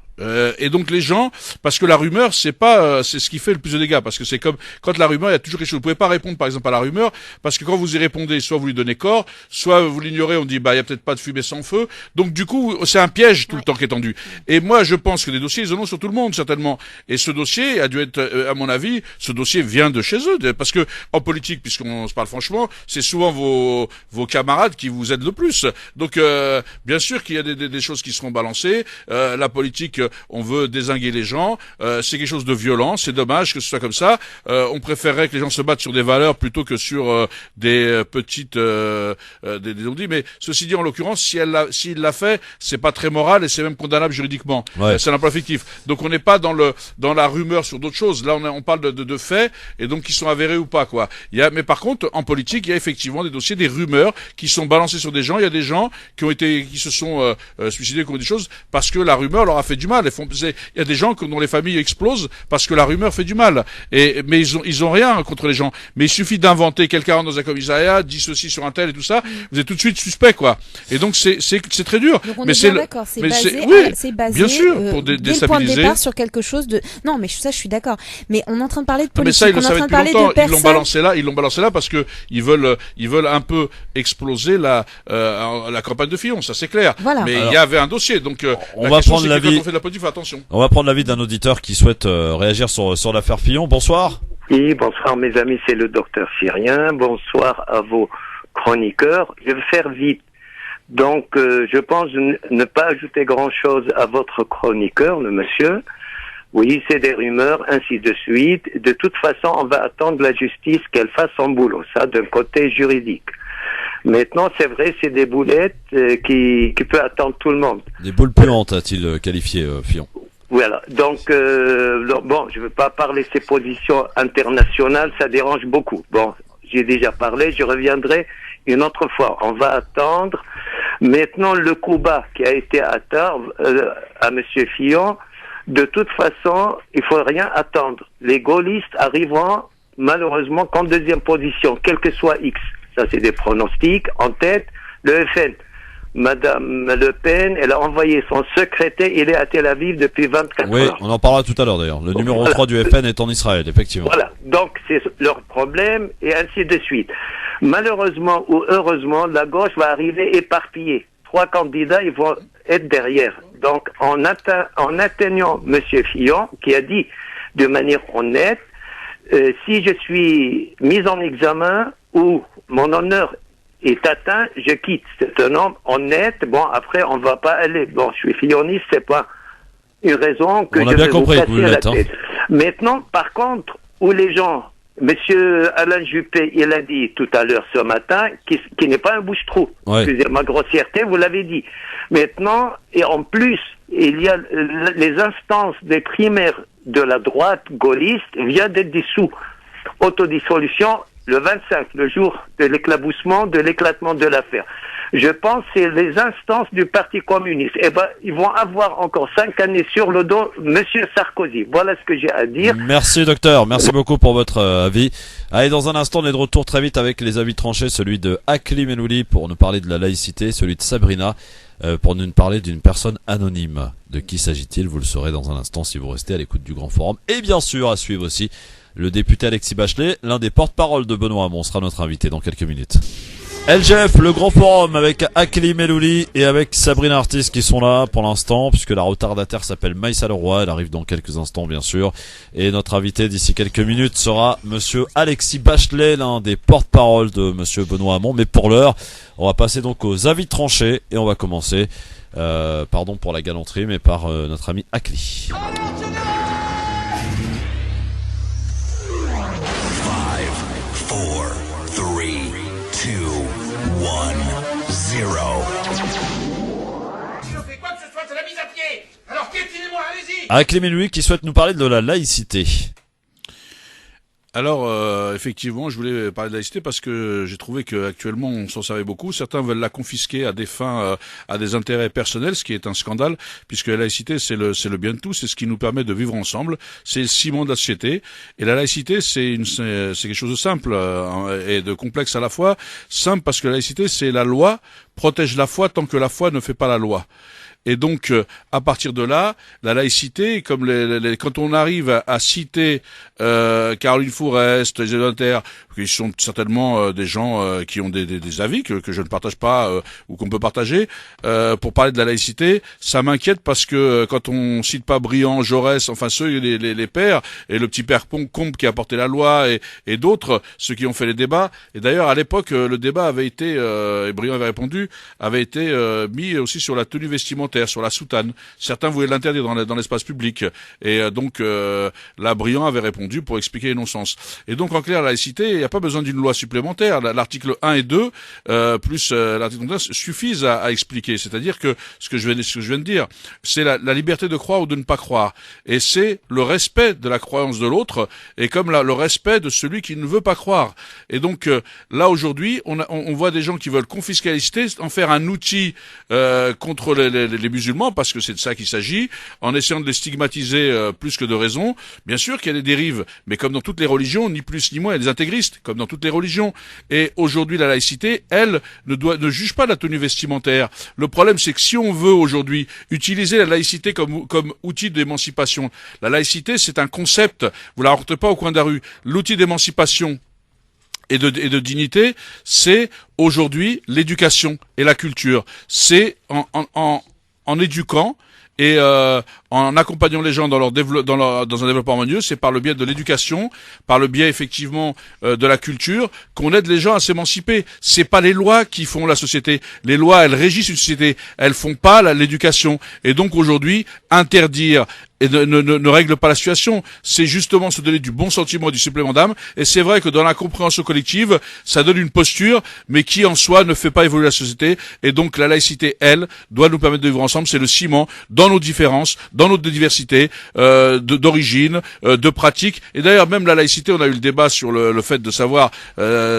Et donc les gens, parce que la rumeur, c'est ce qui fait le plus de dégâts, parce que c'est comme quand la rumeur, il y a toujours quelque chose. Vous pouvez pas répondre par exemple à la rumeur, parce que quand vous y répondez, soit vous lui donnez corps, soit vous l'ignorez, on dit il y a peut-être pas de fumée sans feu. Donc du coup, c'est un piège tout le temps qui est tendu. Et moi, je pense que des dossiers, ils en ont sur tout le monde certainement. Et ce dossier a dû être, à mon avis, ce dossier vient de chez eux, parce que en politique, puisqu'on se parle franchement, c'est souvent vos camarades qui vous aident le plus. Donc bien sûr qu'il y a des choses qui seront balancées. La politique, on veut dézinguer les gens, c'est quelque chose de violent, c'est dommage que ce soit comme ça. On préférerait que les gens se battent sur des valeurs plutôt que sur des petites on dit, mais ceci dit en l'occurrence, s'il l'a fait, c'est pas très moral et c'est même condamnable juridiquement. C'est un emploi fictif. Donc on n'est pas dans la rumeur sur d'autres choses. Là on parle de faits et donc qui sont avérés ou pas quoi. Mais par contre en politique, il y a effectivement des dossiers, des rumeurs qui sont balancées sur des gens. Il y a des gens qui se sont suicidés contre des choses parce que la rumeur leur a fait du mal. Il y a des gens dont les familles explosent parce que la rumeur fait du mal. Mais ils ont rien contre les gens. Mais il suffit d'inventer quelqu'un dans un commissariat, dit ceci sur un tel et tout ça, vous êtes tout de suite suspect, quoi. Et donc c'est très dur. Donc on mais est bien d'accord, c'est basé, bien sûr, pour dès déstabiliser. le point de départ sur quelque chose de. Non, mais ça, je suis d'accord. Mais on est en train de parler de politique. Mais ça, ils le savaient depuis longtemps. Ils l'ont balancé là parce que ils veulent un peu exploser la campagne de Fillon, ça c'est clair. Voilà. Mais il y avait un dossier, donc on va prendre l'avis. Quand on fait de la politique, faut attention. On va prendre l'avis d'un auditeur qui souhaite réagir sur l'affaire Fillon. Bonsoir. Oui, bonsoir mes amis, c'est le docteur Syrien. Bonsoir à vos chroniqueurs. Je vais faire vite. Donc, je pense ne pas ajouter grand-chose à votre chroniqueur, le monsieur. Oui, c'est des rumeurs, ainsi de suite. De toute façon, on va attendre la justice qu'elle fasse son boulot. Ça, d'un côté juridique. Maintenant, c'est vrai, c'est des boulettes qui peut attendre tout le monde. Des boules puantes, a-t-il qualifié Fillon. Voilà. Donc, bon, je ne veux pas parler de ses positions internationales, ça dérange beaucoup. Bon, j'ai déjà parlé, je reviendrai une autre fois. On va attendre. Maintenant, le coup bas qui a été atteint à Monsieur Fillon, de toute façon, il faut rien attendre. Les gaullistes arriveront malheureusement qu'en deuxième position, quel que soit X. Ça, c'est des pronostics. En tête, le FN. Madame Le Pen, elle a envoyé son secrétaire, il est à Tel Aviv depuis 24 heures. Oui, on en parlera tout à l'heure d'ailleurs. Le numéro 3 du FN est en Israël, effectivement. Voilà, donc c'est leur problème et ainsi de suite. Malheureusement ou heureusement, la gauche va arriver éparpillée. 3 candidats, ils vont être derrière. Donc en atteignant Monsieur Fillon, qui a dit de manière honnête, si je suis mis en examen ou mon honneur est atteint, je quitte. C'est un homme honnête. Bon, après, on va pas aller. Bon, je suis filloniste, c'est pas une raison que je vais vous casser la tête. Maintenant, par contre, où les gens, Monsieur Alain Juppé, il a dit tout à l'heure ce matin, qui n'est pas un bouche-trou. Ouais. Excusez ma grossièreté, vous l'avez dit. Maintenant, et en plus, il y a les instances des primaires de la droite gaulliste viennent d'être dissous. Autodissolution, le 25, le jour de l'éclaboussement, de l'éclatement de l'affaire. Je pense que c'est les instances du Parti communiste. Eh ben, ils vont avoir encore 5 années sur le dos, Monsieur Sarkozy. Voilà ce que j'ai à dire. Merci docteur, merci beaucoup pour votre avis. Allez, dans un instant, on est de retour très vite avec les avis tranchés, celui de Akli Menouli pour nous parler de la laïcité, celui de Sabrina pour nous parler d'une personne anonyme. De qui s'agit-il? Vous le saurez dans un instant si vous restez à l'écoute du Grand Forum. Et bien sûr, à suivre aussi le député Alexis Bachelet, l'un des porte-parole de Benoît Hamon, sera notre invité dans quelques minutes. LGF, le Grand Forum avec Akli Menouli et avec Sabrina Artis qui sont là pour l'instant, puisque la retardataire s'appelle Maïssa Leroy, elle arrive dans quelques instants bien sûr. Et notre invité d'ici quelques minutes sera monsieur Alexis Bachelet, l'un des porte-parole de monsieur Benoît Hamon. Mais pour l'heure, on va passer donc aux avis tranchés et on va commencer, pardon pour la galanterie, mais par notre ami Akli. Akli Menouli qui souhaite nous parler de la laïcité. Alors, effectivement, je voulais parler de la laïcité parce que j'ai trouvé qu'actuellement, on s'en servait beaucoup. Certains veulent la confisquer à des fins, à des intérêts personnels, ce qui est un scandale, puisque la laïcité, c'est le bien de tous, c'est ce qui nous permet de vivre ensemble, c'est le ciment de la société. Et la laïcité, c'est quelque chose de simple et de complexe à la fois. Simple parce que la laïcité, c'est la loi, protège la foi tant que la foi ne fait pas la loi. Et donc, à partir de là, la laïcité, comme quand on arrive à citer Caroline Fourest, les élémentaires, qui sont certainement des gens qui ont des avis que je ne partage pas ou qu'on peut partager, pour parler de la laïcité, ça m'inquiète parce que quand on cite pas Briand, Jaurès, enfin ceux les pères et le petit père Combe qui a porté la loi et d'autres, ceux qui ont fait les débats. Et d'ailleurs, à l'époque, le débat avait été, et Briand avait répondu, avait été mis aussi sur la tenue vestimentaire, sur la soutane. Certains voulaient l'interdire dans l'espace public. Et donc, là, Briand avait répondu pour expliquer les non-sens. Et donc, en clair, la laïcité, il n'y a pas besoin d'une loi supplémentaire. L'article 1 et 2, plus l'article 1, suffisent à expliquer. C'est-à-dire que ce que je viens de dire, c'est la liberté de croire ou de ne pas croire. Et c'est le respect de la croyance de l'autre, et comme le respect de celui qui ne veut pas croire. Et donc, là, aujourd'hui, on voit des gens qui veulent confisquer la laïcité, en faire un outil contre les musulmans, parce que c'est de ça qu'il s'agit, en essayant de les stigmatiser plus que de raison. Bien sûr qu'il y a des dérives, mais comme dans toutes les religions, ni plus ni moins, il y a des intégristes, comme dans toutes les religions. Et aujourd'hui, la laïcité, elle, ne juge pas la tenue vestimentaire. Le problème, c'est que si on veut aujourd'hui utiliser la laïcité comme outil d'émancipation, la laïcité, c'est un concept, vous la rencontrez pas au coin de la rue. L'outil d'émancipation et de dignité, c'est aujourd'hui l'éducation et la culture. C'est en éduquant et en accompagnant les gens dans un développement harmonieux, c'est par le biais de l'éducation, par le biais effectivement de la culture, qu'on aide les gens à s'émanciper. C'est pas les lois qui font la société. Les lois, elles régissent une société, elles font pas l'éducation. Et donc aujourd'hui, interdire et ne règle pas la situation. C'est justement se donner du bon sentiment et du supplément d'âme. Et c'est vrai que dans la compréhension collective, ça donne une posture, mais qui en soi ne fait pas évoluer la société. Et donc la laïcité, elle, doit nous permettre de vivre ensemble. C'est le ciment dans nos différences, dans notre diversité, d'origine, de pratique. Et d'ailleurs, même la laïcité, on a eu le débat sur le fait de savoir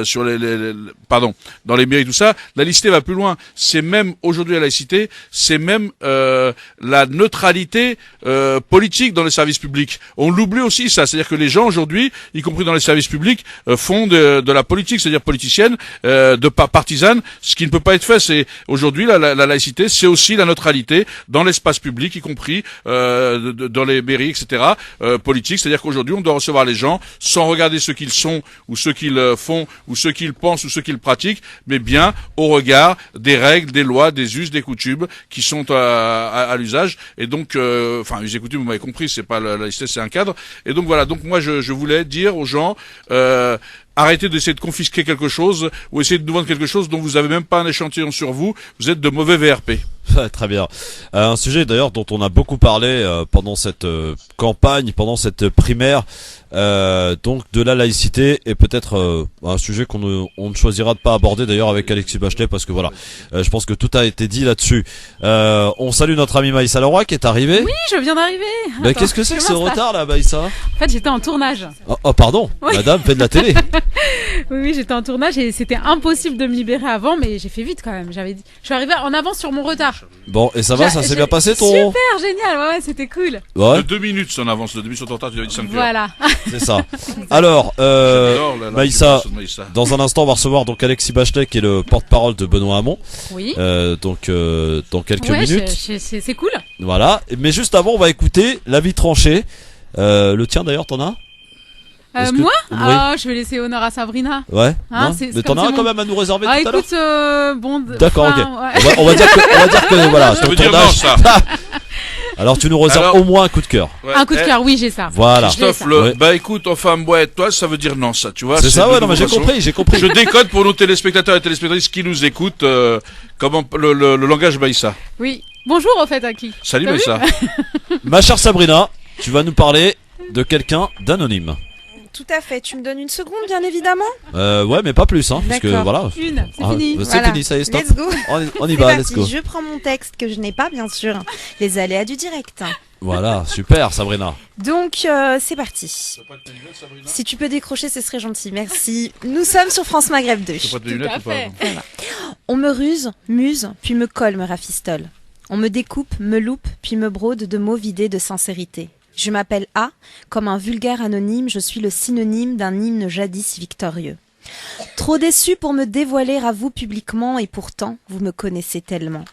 sur dans les mairies, tout ça. La laïcité va plus loin. C'est même aujourd'hui la laïcité, c'est même la neutralité politique dans les services publics. On l'oublie aussi, ça. C'est-à-dire que les gens aujourd'hui, y compris dans les services publics, font de la politique, c'est-à-dire politicienne, partisane, ce qui ne peut pas être fait. C'est aujourd'hui la laïcité, c'est aussi la neutralité dans l'espace public, y compris dans les mairies, etc. Politique, c'est-à-dire qu'aujourd'hui, on doit recevoir les gens sans regarder ce qu'ils sont ou ce qu'ils font ou ce qu'ils pensent ou ce qu'ils pratiquent, mais bien au regard des règles, des lois, des us, des coutumes qui sont à l'usage. Et donc, us et coutumes, vous m'avez compris, c'est pas la laïcité, c'est un cadre. Et donc voilà, donc moi je voulais dire aux gens, arrêtez d'essayer de confisquer quelque chose ou essayer de nous vendre quelque chose dont vous avez même pas un échantillon sur vous. Vous êtes de mauvais VRP. Très bien. Un sujet d'ailleurs dont on a beaucoup parlé pendant cette campagne, pendant cette primaire, donc de la laïcité, et peut-être un sujet qu'on ne choisira de pas aborder d'ailleurs avec Alexis Bachelet, parce que voilà, je pense que tout a été dit là-dessus. On salue notre ami Maïssa Leroy qui est arrivé. Oui, je viens d'arriver. Mais qu'est-ce que c'est que ce retard là, Maïssa? En fait, j'étais en tournage. Oh pardon, oui. Madame fait de la télé. Oui, j'étais en tournage et c'était impossible de me libérer avant, mais j'ai fait vite quand même. Je suis arrivée en avance sur mon retard. Bon, et ça va, ça s'est bien passé ton... Super, génial, ouais, c'était cool. Ouais. De 2 minutes son avance, de 2 minutes sur ton retard, tu avais dit 5 heures. Voilà. C'est ça. Alors, Maïssa, dans un instant, on va recevoir donc Alexis Bachelet, qui est le porte-parole de Benoît Hamon. Oui. Donc, dans quelques minutes. C'est cool. Voilà. Mais juste avant, on va écouter l'avis tranché. Le tien d'ailleurs, t'en as? Moi oui. Je vais laisser honneur à Sabrina. Ouais. Hein, mais t'en as un quand même à nous réserver tout à l'heure. Écoute, bon. D'accord, ok. Ouais. On va dire que voilà. Ça veut dire non, ça. Alors tu nous réserves au moins un coup de cœur. Ouais, un coup de cœur, oui, j'ai ça. Voilà. Christophe, écoute, enfin, toi, ça veut dire non, ça, tu vois. C'est ça, ouais, non, mais j'ai compris. Je décode pour nos téléspectateurs et téléspectatrices qui nous écoutent, comment le langage Maïssa. Oui. Bonjour, au fait, à qui? Salut, Maïssa. Ma chère Sabrina, tu vas nous parler de quelqu'un d'anonyme. Tout à fait. Tu me donnes une seconde, bien évidemment. Ouais, mais pas plus, hein, parce que voilà. C'est fini. C'est fini, ça y est, stop. Let's go. On y va, let's go. Je prends mon texte que je n'ai pas, bien sûr. Les aléas du direct. Voilà, super Sabrina. Donc c'est parti. Si tu peux décrocher, ce serait gentil. Merci. Nous sommes sur France Maghreb 2. C'est pas de lunettes ou pas? Voilà. On me ruse, muse, puis me colle, me rafistole. On me découpe, me loupe, puis me brode de mots vidés de sincérité. Je m'appelle A, comme un vulgaire anonyme, je suis le synonyme d'un hymne jadis victorieux. Trop déçu pour me dévoiler à vous publiquement, et pourtant, vous me connaissez tellement.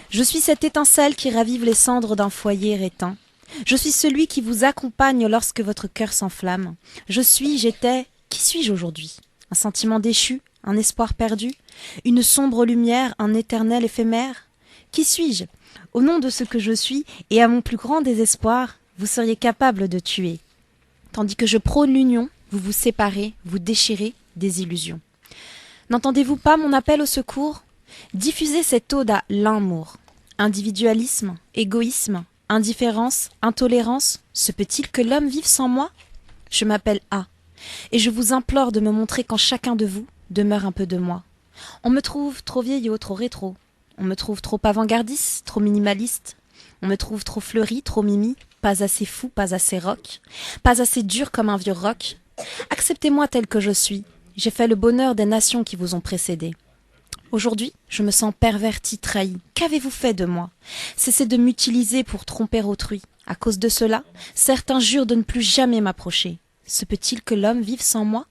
Je suis cette étincelle qui ravive les cendres d'un foyer éteint. Je suis celui qui vous accompagne lorsque votre cœur s'enflamme. J'étais, qui suis-je aujourd'hui? Un sentiment déchu, un espoir perdu, une sombre lumière, un éternel éphémère? Qui suis-je? Au nom de ce que je suis, et à mon plus grand désespoir, vous seriez capable de tuer. Tandis que je prône l'union, vous vous séparez, vous déchirez des illusions. N'entendez-vous pas mon appel au secours? Diffusez cette ode à l'amour. Individualisme, égoïsme, indifférence, intolérance, se peut-il que l'homme vive sans moi? Je m'appelle A, et je vous implore de me montrer qu'en chacun de vous demeure un peu de moi. On me trouve trop vieillot, trop rétro. On me trouve trop avant-gardiste, trop minimaliste. On me trouve trop fleuri, trop mimi, pas assez fou, pas assez rock, pas assez dur comme un vieux rock. Acceptez-moi tel que je suis. J'ai fait le bonheur des nations qui vous ont précédé. Aujourd'hui, je me sens perverti, trahi. Qu'avez-vous fait de moi? Cessez de m'utiliser pour tromper autrui. À cause de cela, certains jurent de ne plus jamais m'approcher. Se peut-il que l'homme vive sans moi?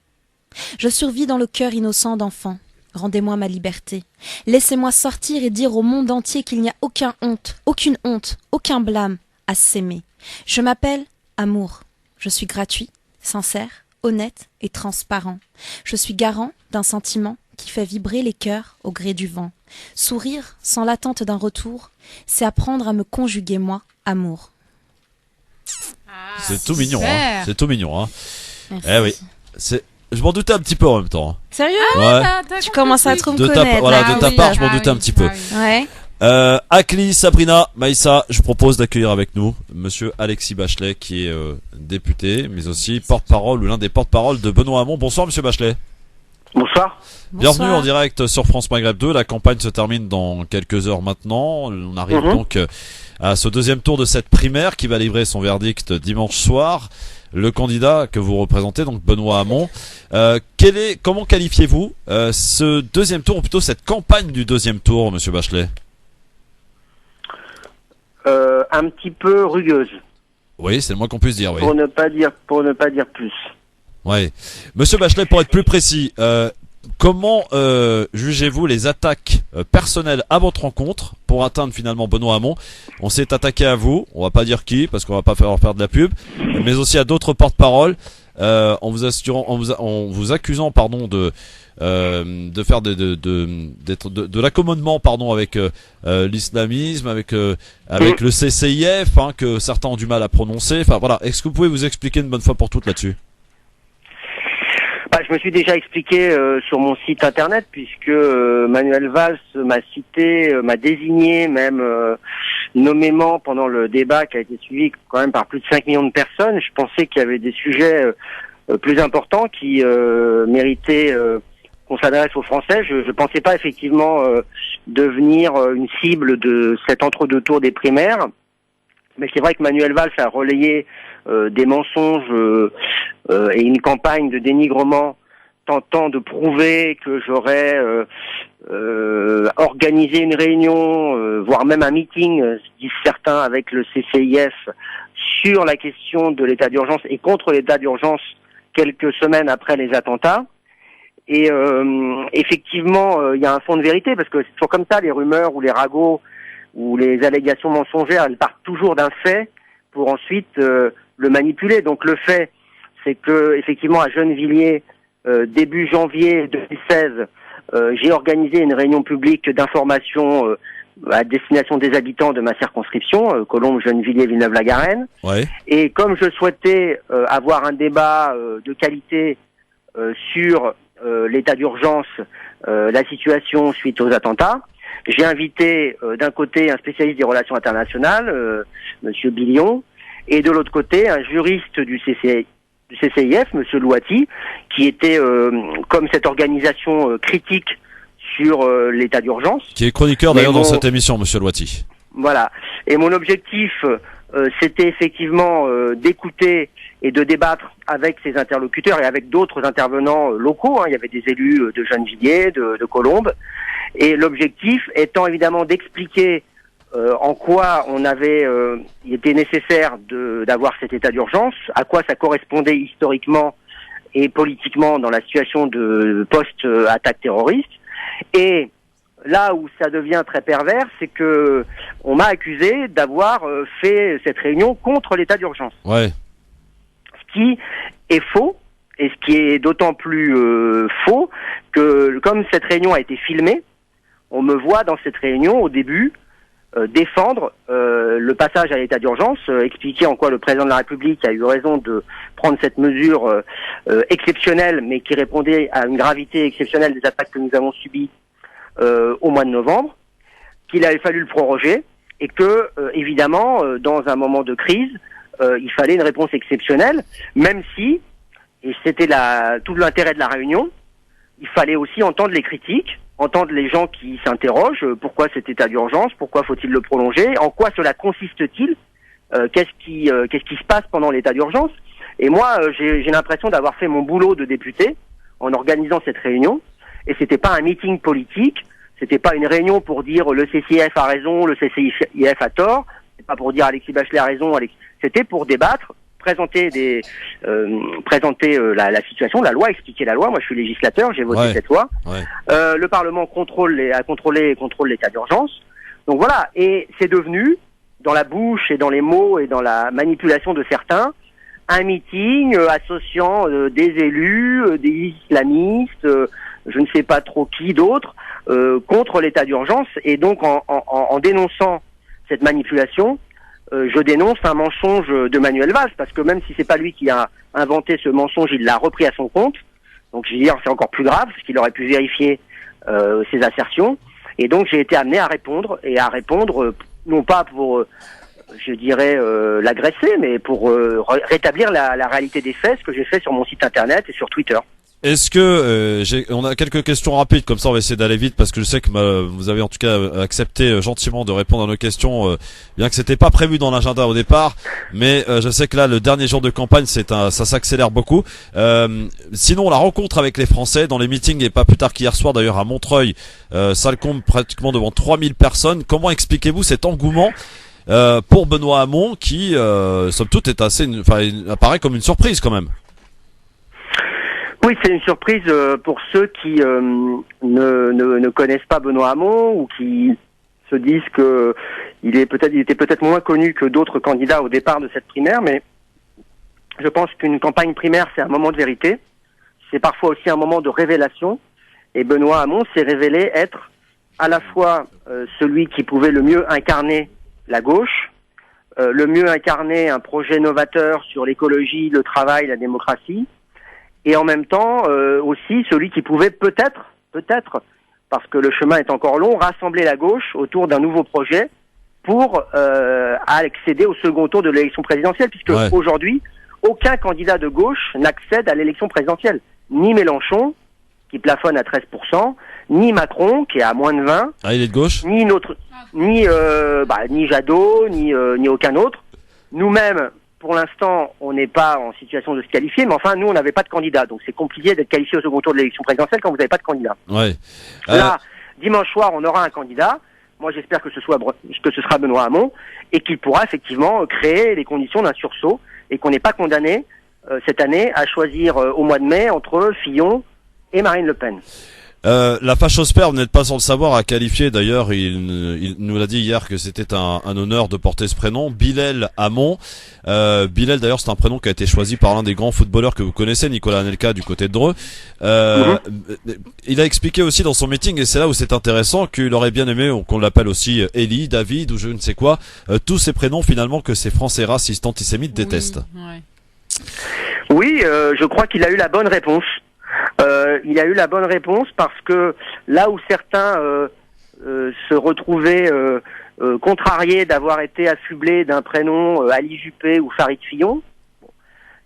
Je survis dans le cœur innocent d'enfant. Rendez-moi ma liberté. Laissez-moi sortir et dire au monde entier qu'il n'y a aucune honte, aucun blâme à s'aimer. Je m'appelle Amour. Je suis gratuit, sincère, honnête et transparent. Je suis garant d'un sentiment qui fait vibrer les cœurs au gré du vent. Sourire sans l'attente d'un retour, c'est apprendre à me conjuguer moi, amour. C'est tout mignon, hein. C'est tout mignon, hein. Merci. Eh oui, je m'en doutais un petit peu en même temps. Sérieux? Ouais. Tu commences à trop me connaître. De ta part, je m'en doutais un petit peu. Ouais. Akli, Sabrina, Maïssa, je propose d'accueillir avec nous Monsieur Alexis Bachelet, qui est député, mais aussi porte-parole ou l'un des porte-paroles de Benoît Hamon. Bonsoir, Monsieur Bachelet. Bonsoir. Bienvenue en direct sur France Maghreb 2. La campagne se termine dans quelques heures maintenant. On arrive donc à ce deuxième tour de cette primaire qui va livrer son verdict dimanche soir. Le candidat que vous représentez, donc Benoît Hamon, comment qualifiez-vous ce deuxième tour, ou plutôt cette campagne du deuxième tour, Monsieur Bachelet? Un petit peu rugueuse. Oui, c'est le moins qu'on puisse dire, oui. Pour ne pas dire plus. Ouais. Monsieur Bachelet, pour être plus précis, comment jugez-vous les attaques personnelles à votre rencontre pour atteindre finalement Benoît Hamon? On s'est attaqué à vous, on va pas dire qui parce qu'on va pas faire de la pub, mais aussi à d'autres porte-paroles, en vous accusant de faire de l'accommodement avec l'islamisme, avec le CCIF, hein, que certains ont du mal à prononcer. Enfin voilà, est-ce que vous pouvez vous expliquer une bonne fois pour toutes là-dessus? Je me suis déjà expliqué sur mon site internet, puisque Manuel Valls m'a cité, m'a désigné même nommément pendant le débat qui a été suivi quand même par plus de 5 millions de personnes. Je pensais qu'il y avait des sujets plus importants qui méritaient qu'on s'adresse aux Français. Je ne pensais pas effectivement devenir une cible de cet entre-deux tours des primaires. Mais c'est vrai que Manuel Valls a relayé des mensonges et une campagne de dénigrement tentant de prouver que j'aurais organisé une réunion, voire même un meeting, disent certains, avec le CCIF sur la question de l'état d'urgence et contre l'état d'urgence quelques semaines après les attentats. Et effectivement, il y a un fond de vérité, parce que c'est toujours comme ça, les rumeurs ou les ragots ou les allégations mensongères, elles partent toujours d'un fait pour ensuite le manipuler. Donc le fait, c'est que effectivement à Gennevilliers, début janvier 2016, j'ai organisé une réunion publique d'information à destination des habitants de ma circonscription, Colombes, Gennevilliers, Villeneuve-la-Garenne. Ouais. Et comme je souhaitais avoir un débat de qualité sur l'état d'urgence, la situation suite aux attentats, j'ai invité d'un côté un spécialiste des relations internationales, Monsieur Billion, et de l'autre côté un juriste du CCIF, Monsieur Louati, qui était, comme cette organisation, critique sur l'état d'urgence. Qui est chroniqueur d'ailleurs dans cette émission, Monsieur Louati. Voilà. Et mon objectif, c'était effectivement d'écouter et de débattre avec ses interlocuteurs et avec d'autres intervenants locaux. Il y avait des élus de Gennevilliers, de Colombes, et l'objectif étant évidemment d'expliquer en quoi il était nécessaire d'avoir cet état d'urgence, à quoi ça correspondait historiquement et politiquement dans la situation de post-attaque terroriste. Et là où ça devient très pervers, c'est que on m'a accusé d'avoir fait cette réunion contre l'état d'urgence. Ouais. Ce qui est faux, et ce qui est d'autant plus faux que comme cette réunion a été filmée, on me voit dans cette réunion au début défendre le passage à l'état d'urgence, expliquer en quoi le président de la République a eu raison de prendre cette mesure exceptionnelle, mais qui répondait à une gravité exceptionnelle des attaques que nous avons subies au mois de novembre, qu'il avait fallu le proroger, et que, évidemment, dans un moment de crise, il fallait une réponse exceptionnelle, même si, et c'était tout l'intérêt de la réunion, il fallait aussi entendre les critiques, entendre les gens qui s'interrogent, pourquoi cet état d'urgence, pourquoi faut-il le prolonger, en quoi cela consiste-t-il, qu'est-ce qui se passe pendant l'état d'urgence. Et moi, j'ai l'impression d'avoir fait mon boulot de député en organisant cette réunion, et c'était pas un meeting politique, c'était pas une réunion pour dire le CCIF a raison, le CCIF a tort, c'est pas pour dire Alexis Bachelet a raison, c'était pour débattre, présenter la situation, la loi, expliquer la loi. Moi, je suis législateur, j'ai voté cette loi. Ouais. Le Parlement a contrôlé l'état d'urgence. Donc voilà, et c'est devenu, dans la bouche et dans les mots et dans la manipulation de certains, un meeting associant des élus, des islamistes, je ne sais pas trop qui d'autres, contre l'état d'urgence. Et donc, en dénonçant cette manipulation, je dénonce un mensonge de Manuel Valls, parce que même si c'est pas lui qui a inventé ce mensonge, il l'a repris à son compte. Donc, je veux dire, c'est encore plus grave, parce qu'il aurait pu vérifier ses assertions. Et donc, j'ai été amené à répondre, non pas pour, je dirais, l'agresser, mais pour rétablir la réalité des faits, ce que j'ai fait sur mon site internet et sur Twitter. Est-ce que on a quelques questions rapides, comme ça on va essayer d'aller vite, parce que je sais que vous avez en tout cas accepté gentiment de répondre à nos questions, bien que c'était pas prévu dans l'agenda au départ, mais je sais que là le dernier jour de campagne ça s'accélère beaucoup. Sinon la rencontre avec les Français dans les meetings, et pas plus tard qu'hier soir d'ailleurs à Montreuil, salle comble pratiquement devant 3000 personnes. Comment expliquez-vous cet engouement pour Benoît Hamon qui somme toute est apparaît comme une surprise quand même? Oui, c'est une surprise pour ceux qui ne connaissent pas Benoît Hamon, ou qui se disent que il était peut-être moins connu que d'autres candidats au départ de cette primaire, mais je pense qu'une campagne primaire, c'est un moment de vérité, c'est parfois aussi un moment de révélation, et Benoît Hamon s'est révélé être à la fois celui qui pouvait le mieux incarner la gauche, le mieux incarner un projet novateur sur l'écologie, le travail, la démocratie, et en même temps aussi celui qui pouvait peut-être, parce que le chemin est encore long, rassembler la gauche autour d'un nouveau projet pour accéder au second tour de l'élection présidentielle, puisque aujourd'hui, aucun candidat de gauche n'accède à l'élection présidentielle. Ni Mélenchon, qui plafonne à 13%, ni Macron, qui est à moins de 20%. Ah, il est de gauche ? Ni Jadot, ni aucun autre. Nous-mêmes, pour l'instant, on n'est pas en situation de se qualifier, mais enfin, nous, on n'avait pas de candidat. Donc, c'est compliqué d'être qualifié au second tour de l'élection présidentielle quand vous n'avez pas de candidat. Ouais. Là, dimanche soir, on aura un candidat. Moi, j'espère que ce sera Benoît Hamon, et qu'il pourra effectivement créer les conditions d'un sursaut, et qu'on n'est pas condamné cette année à choisir au mois de mai entre Fillon et Marine Le Pen. La fachosphère, vous n'êtes pas sans le savoir, a qualifié d'ailleurs, il nous l'a dit hier que c'était un honneur de porter ce prénom, Bilal Hamon. Bilal d'ailleurs c'est un prénom qui a été choisi par l'un des grands footballeurs que vous connaissez, Nicolas Anelka du côté de Dreux. Il a expliqué aussi dans son meeting, et c'est là où c'est intéressant, qu'il aurait bien aimé qu'on l'appelle aussi Eli, David ou je ne sais quoi, tous ces prénoms finalement que ces Français racistes antisémites détestent. Oui, je crois qu'il a eu la bonne réponse. Il a eu la bonne réponse parce que là où certains se retrouvaient contrariés d'avoir été affublés d'un prénom Ali Juppé ou Farid Fillon,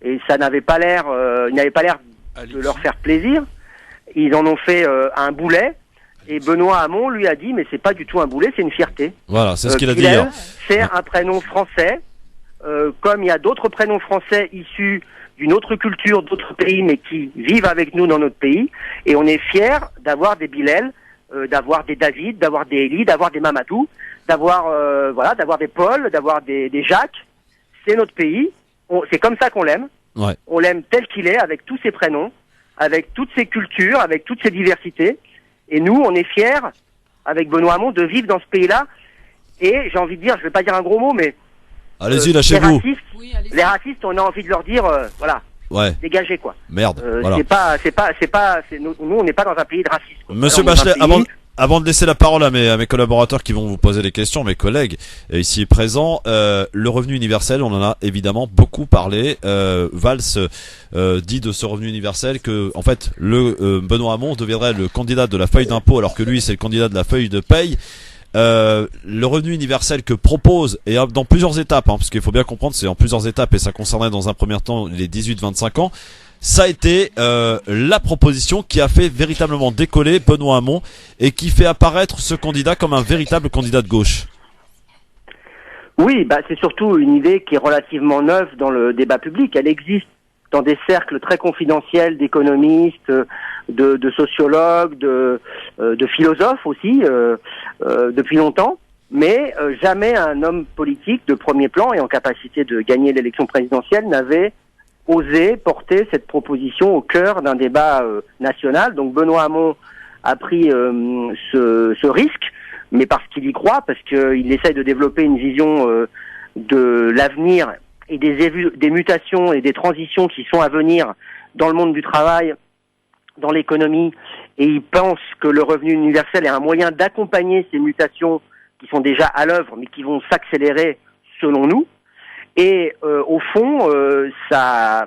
et ça n'avait pas l'air, il n'avait pas l'air de leur faire plaisir, ils en ont fait un boulet. Et Benoît Hamon lui a dit mais c'est pas du tout un boulet, c'est une fierté. Voilà, c'est ce qu'il a dit hier. C'est un prénom français comme il y a d'autres prénoms français issus d'une autre culture, d'autres pays, mais qui vivent avec nous dans notre pays. Et on est fiers d'avoir des Bilal, d'avoir des David, d'avoir des Eli, d'avoir des Mamadou, d'avoir des Paul, d'avoir des Jacques. C'est notre pays. C'est comme ça qu'on l'aime. Ouais. On l'aime tel qu'il est, avec tous ses prénoms, avec toutes ses cultures, avec toutes ses diversités. Et nous, on est fiers, avec Benoît Hamon, de vivre dans ce pays-là. Et j'ai envie de dire, je vais pas dire un gros mot, mais allez-y, lâchez-vous. Les racistes, on a envie de leur dire, voilà, ouais. Dégagez quoi. Merde. Voilà. Nous, on n'est pas dans un pays de racisme. Monsieur Bachelet, avant de laisser la parole à mes collaborateurs qui vont vous poser des questions, mes collègues ici présents, le revenu universel, on en a évidemment beaucoup parlé. Valls dit de ce revenu universel que, en fait, Benoît Hamon deviendrait le candidat de la feuille d'impôt, alors que lui, c'est le candidat de la feuille de paye. Le revenu universel que propose, et dans plusieurs étapes, parce qu'il faut bien comprendre, c'est en plusieurs étapes, et ça concernerait dans un premier temps les 18-25 ans. Ça a été la proposition qui a fait véritablement décoller Benoît Hamon et qui fait apparaître ce candidat comme un véritable candidat de gauche. Oui, c'est surtout une idée qui est relativement neuve dans le débat public. Elle existe dans des cercles très confidentiels d'économistes, de sociologues, de philosophes aussi, depuis longtemps. Mais jamais un homme politique de premier plan et en capacité de gagner l'élection présidentielle n'avait osé porter cette proposition au cœur d'un débat national. Donc Benoît Hamon a pris ce risque, mais parce qu'il y croit, parce qu'il essaye de développer une vision de l'avenir et des mutations et des transitions qui sont à venir dans le monde du travail, dans l'économie, et il pense que le revenu universel est un moyen d'accompagner ces mutations qui sont déjà à l'œuvre, mais qui vont s'accélérer selon nous. Et au fond, sa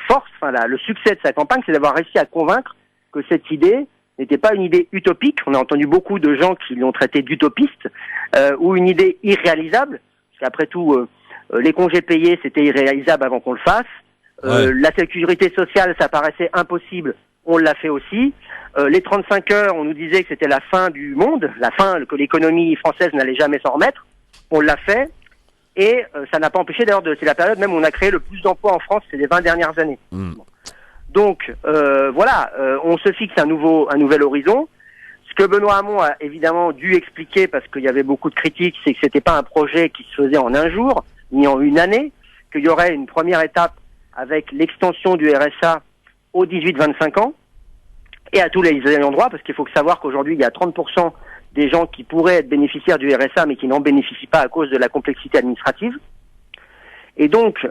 force, le succès de sa campagne, c'est d'avoir réussi à convaincre que cette idée n'était pas une idée utopique. On a entendu beaucoup de gens qui l'ont traité d'utopiste, ou une idée irréalisable, parce qu'après tout, les congés payés, c'était irréalisable avant qu'on le fasse. La sécurité sociale, ça paraissait impossible, on l'a fait aussi. Les 35 heures, on nous disait que c'était la fin du monde, que l'économie française n'allait jamais s'en remettre. On l'a fait. Et ça n'a pas empêché, d'ailleurs, c'est la période même où on a créé le plus d'emplois en France, c'est les 20 dernières années. Donc, on se fixe un nouvel horizon. Ce que Benoît Hamon a évidemment dû expliquer, parce qu'il y avait beaucoup de critiques, c'est que c'était pas un projet qui se faisait en un jour, ni en une année, qu'il y aurait une première étape avec l'extension du RSA aux 18-25 ans, et à tous les ayants droit, parce qu'il faut savoir qu'aujourd'hui, il y a 30% des gens qui pourraient être bénéficiaires du RSA mais qui n'en bénéficient pas à cause de la complexité administrative. Et donc,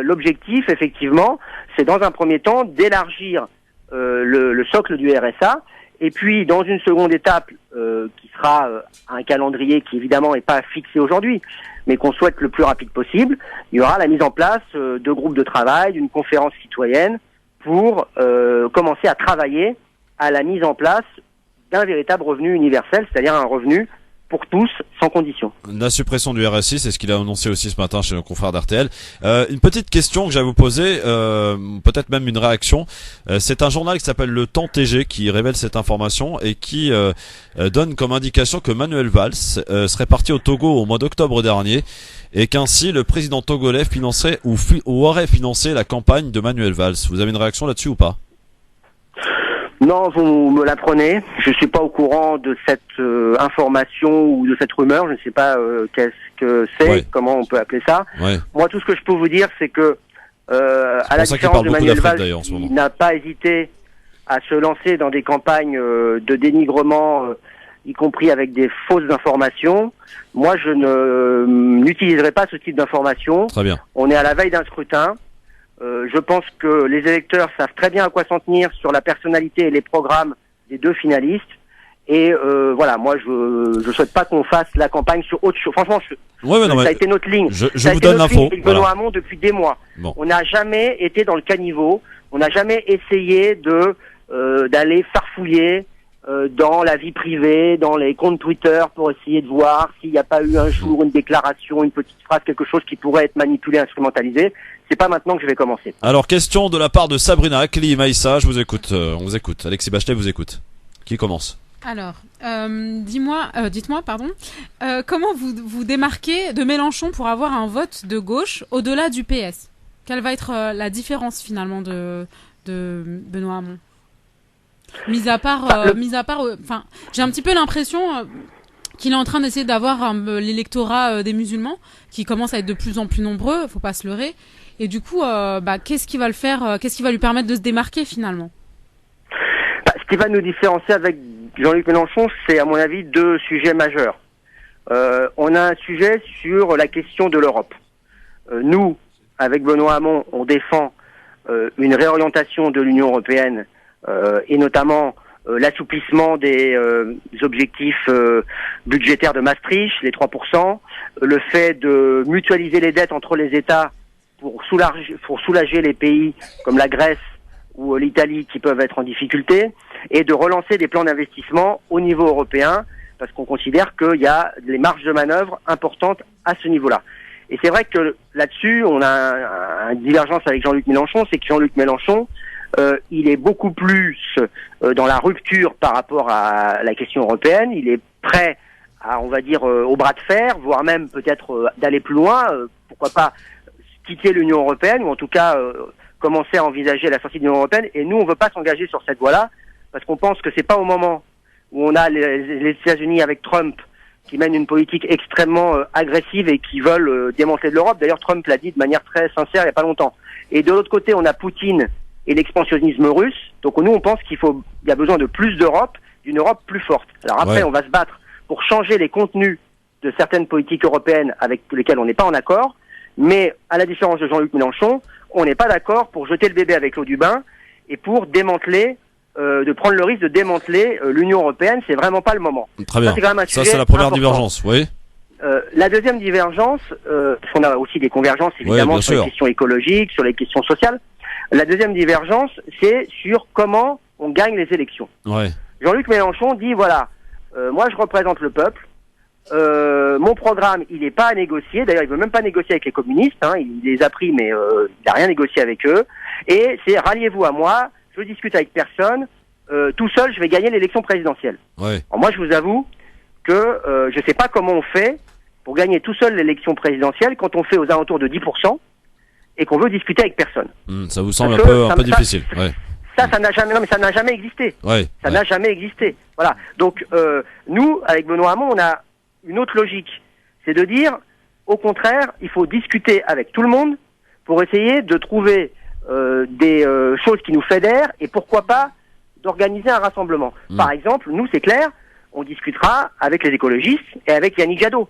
l'objectif, effectivement, c'est dans un premier temps d'élargir le socle du RSA, et puis dans une seconde étape, qui sera un calendrier qui évidemment n'est pas fixé aujourd'hui, mais qu'on souhaite le plus rapide possible, il y aura la mise en place de groupes de travail, d'une conférence citoyenne, pour commencer à travailler à la mise en place d'un véritable revenu universel, c'est-à-dire un revenu pour tous, sans condition. La suppression du RSI, c'est ce qu'il a annoncé aussi ce matin chez nos confrères d'RTL. Une petite question que j'allais vous poser, peut-être même une réaction. C'est un journal qui s'appelle Le Temps TG qui révèle cette information et qui donne comme indication que Manuel Valls serait parti au Togo au mois d'octobre dernier et qu'ainsi le président togolais finançait ou aurait financé la campagne de Manuel Valls. Vous avez une réaction là-dessus ou pas ? Non, vous me l'apprenez. Je suis pas au courant de cette information ou de cette rumeur. Je ne sais pas qu'est-ce que c'est, comment on peut appeler ça. Moi, tout ce que je peux vous dire, c'est que à la différence de Manuel Valls, il n'a pas hésité à se lancer dans des campagnes de dénigrement, y compris avec des fausses informations. Moi, je n'utiliserai pas ce type d'informations. Très bien. On est à la veille d'un scrutin. Je pense que les électeurs savent très bien à quoi s'en tenir sur la personnalité et les programmes des deux finalistes. Et moi, je souhaite pas qu'on fasse la campagne sur autre chose. Franchement, ça a été notre ligne. Je vous donne l'info. Avec Benoît Hamon depuis des mois. Bon. On n'a jamais été dans le caniveau. On n'a jamais essayé d'aller farfouiller dans la vie privée, dans les comptes Twitter pour essayer de voir s'il n'y a pas eu un jour une déclaration, une petite phrase, quelque chose qui pourrait être manipulé, instrumentalisé. C'est pas maintenant que je vais commencer. Alors, question de la part de Sabrina Akli Maïssa, je vous écoute, on vous écoute. Alexis Bachelet vous écoute. Qui commence ? Alors, dites-moi, comment vous démarquez de Mélenchon pour avoir un vote de gauche au-delà du PS? Quelle va être la différence finalement de Benoît Hamon? Mis à part, j'ai un petit peu l'impression qu'il est en train d'essayer d'avoir l'électorat des musulmans qui commence à être de plus en plus nombreux, faut pas se leurrer. Et du coup, qu'est-ce qui va le faire, qu'est-ce qui va lui permettre de se démarquer finalement? Ce qui va nous différencier avec Jean-Luc Mélenchon, c'est à mon avis 2 sujets majeurs. On a un sujet sur la question de l'Europe. Nous, avec Benoît Hamon, on défend une réorientation de l'Union européenne et notamment l'assouplissement des objectifs budgétaires de Maastricht, les 3%, le fait de mutualiser les dettes entre les États pour soulager les pays comme la Grèce ou l'Italie qui peuvent être en difficulté, et de relancer des plans d'investissement au niveau européen, parce qu'on considère qu'il y a des marges de manœuvre importantes à ce niveau-là. Et c'est vrai que là-dessus, on a une divergence avec Jean-Luc Mélenchon, c'est que Jean-Luc Mélenchon, il est beaucoup plus dans la rupture par rapport à la question européenne, il est prêt à, on va dire, au bras de fer, voire même peut-être d'aller plus loin, pourquoi pas quitter l'Union européenne, ou en tout cas commencer à envisager la sortie de l'Union européenne, et nous on veut pas s'engager sur cette voie-là, parce qu'on pense que c'est pas au moment où on a les États-Unis avec Trump qui mènent une politique extrêmement agressive et qui veulent démanteler de l'Europe. D'ailleurs, Trump l'a dit de manière très sincère il y a pas longtemps. Et de l'autre côté, on a Poutine et l'expansionnisme russe. Donc nous, on pense il y a besoin de plus d'Europe, d'une Europe plus forte. Alors après, on va se battre pour changer les contenus de certaines politiques européennes avec lesquelles on n'est pas en accord. Mais à la différence de Jean-Luc Mélenchon, on n'est pas d'accord pour jeter le bébé avec l'eau du bain et pour démanteler, de prendre le risque de démanteler l'Union européenne. C'est vraiment pas le moment. Très bien. Ça, c'est la première divergence, oui. La deuxième divergence, parce qu'on a aussi des convergences évidemment sur les questions écologiques, sur les questions sociales. La deuxième divergence, c'est sur comment on gagne les élections. Ouais. Jean-Luc Mélenchon dit voilà, moi je représente le peuple. Mon programme, il n'est pas à négocier. D'ailleurs, il veut même pas négocier avec les communistes. Il les a pris, mais il n'a rien négocié avec eux. Et c'est ralliez-vous à moi. Je discute avec personne. Tout seul, je vais gagner l'élection présidentielle. Ouais. Alors moi, je vous avoue que je sais pas comment on fait pour gagner tout seul l'élection présidentielle quand on fait aux alentours de 10% et qu'on veut discuter avec personne. Ça vous semble un peu difficile. Ça n'a jamais existé. Ça n'a jamais existé. Voilà. Donc nous, avec Benoît Hamon, on a une autre logique, c'est de dire, au contraire, il faut discuter avec tout le monde pour essayer de trouver des choses qui nous fédèrent et pourquoi pas d'organiser un rassemblement. Par exemple, nous, c'est clair, on discutera avec les écologistes et avec Yannick Jadot.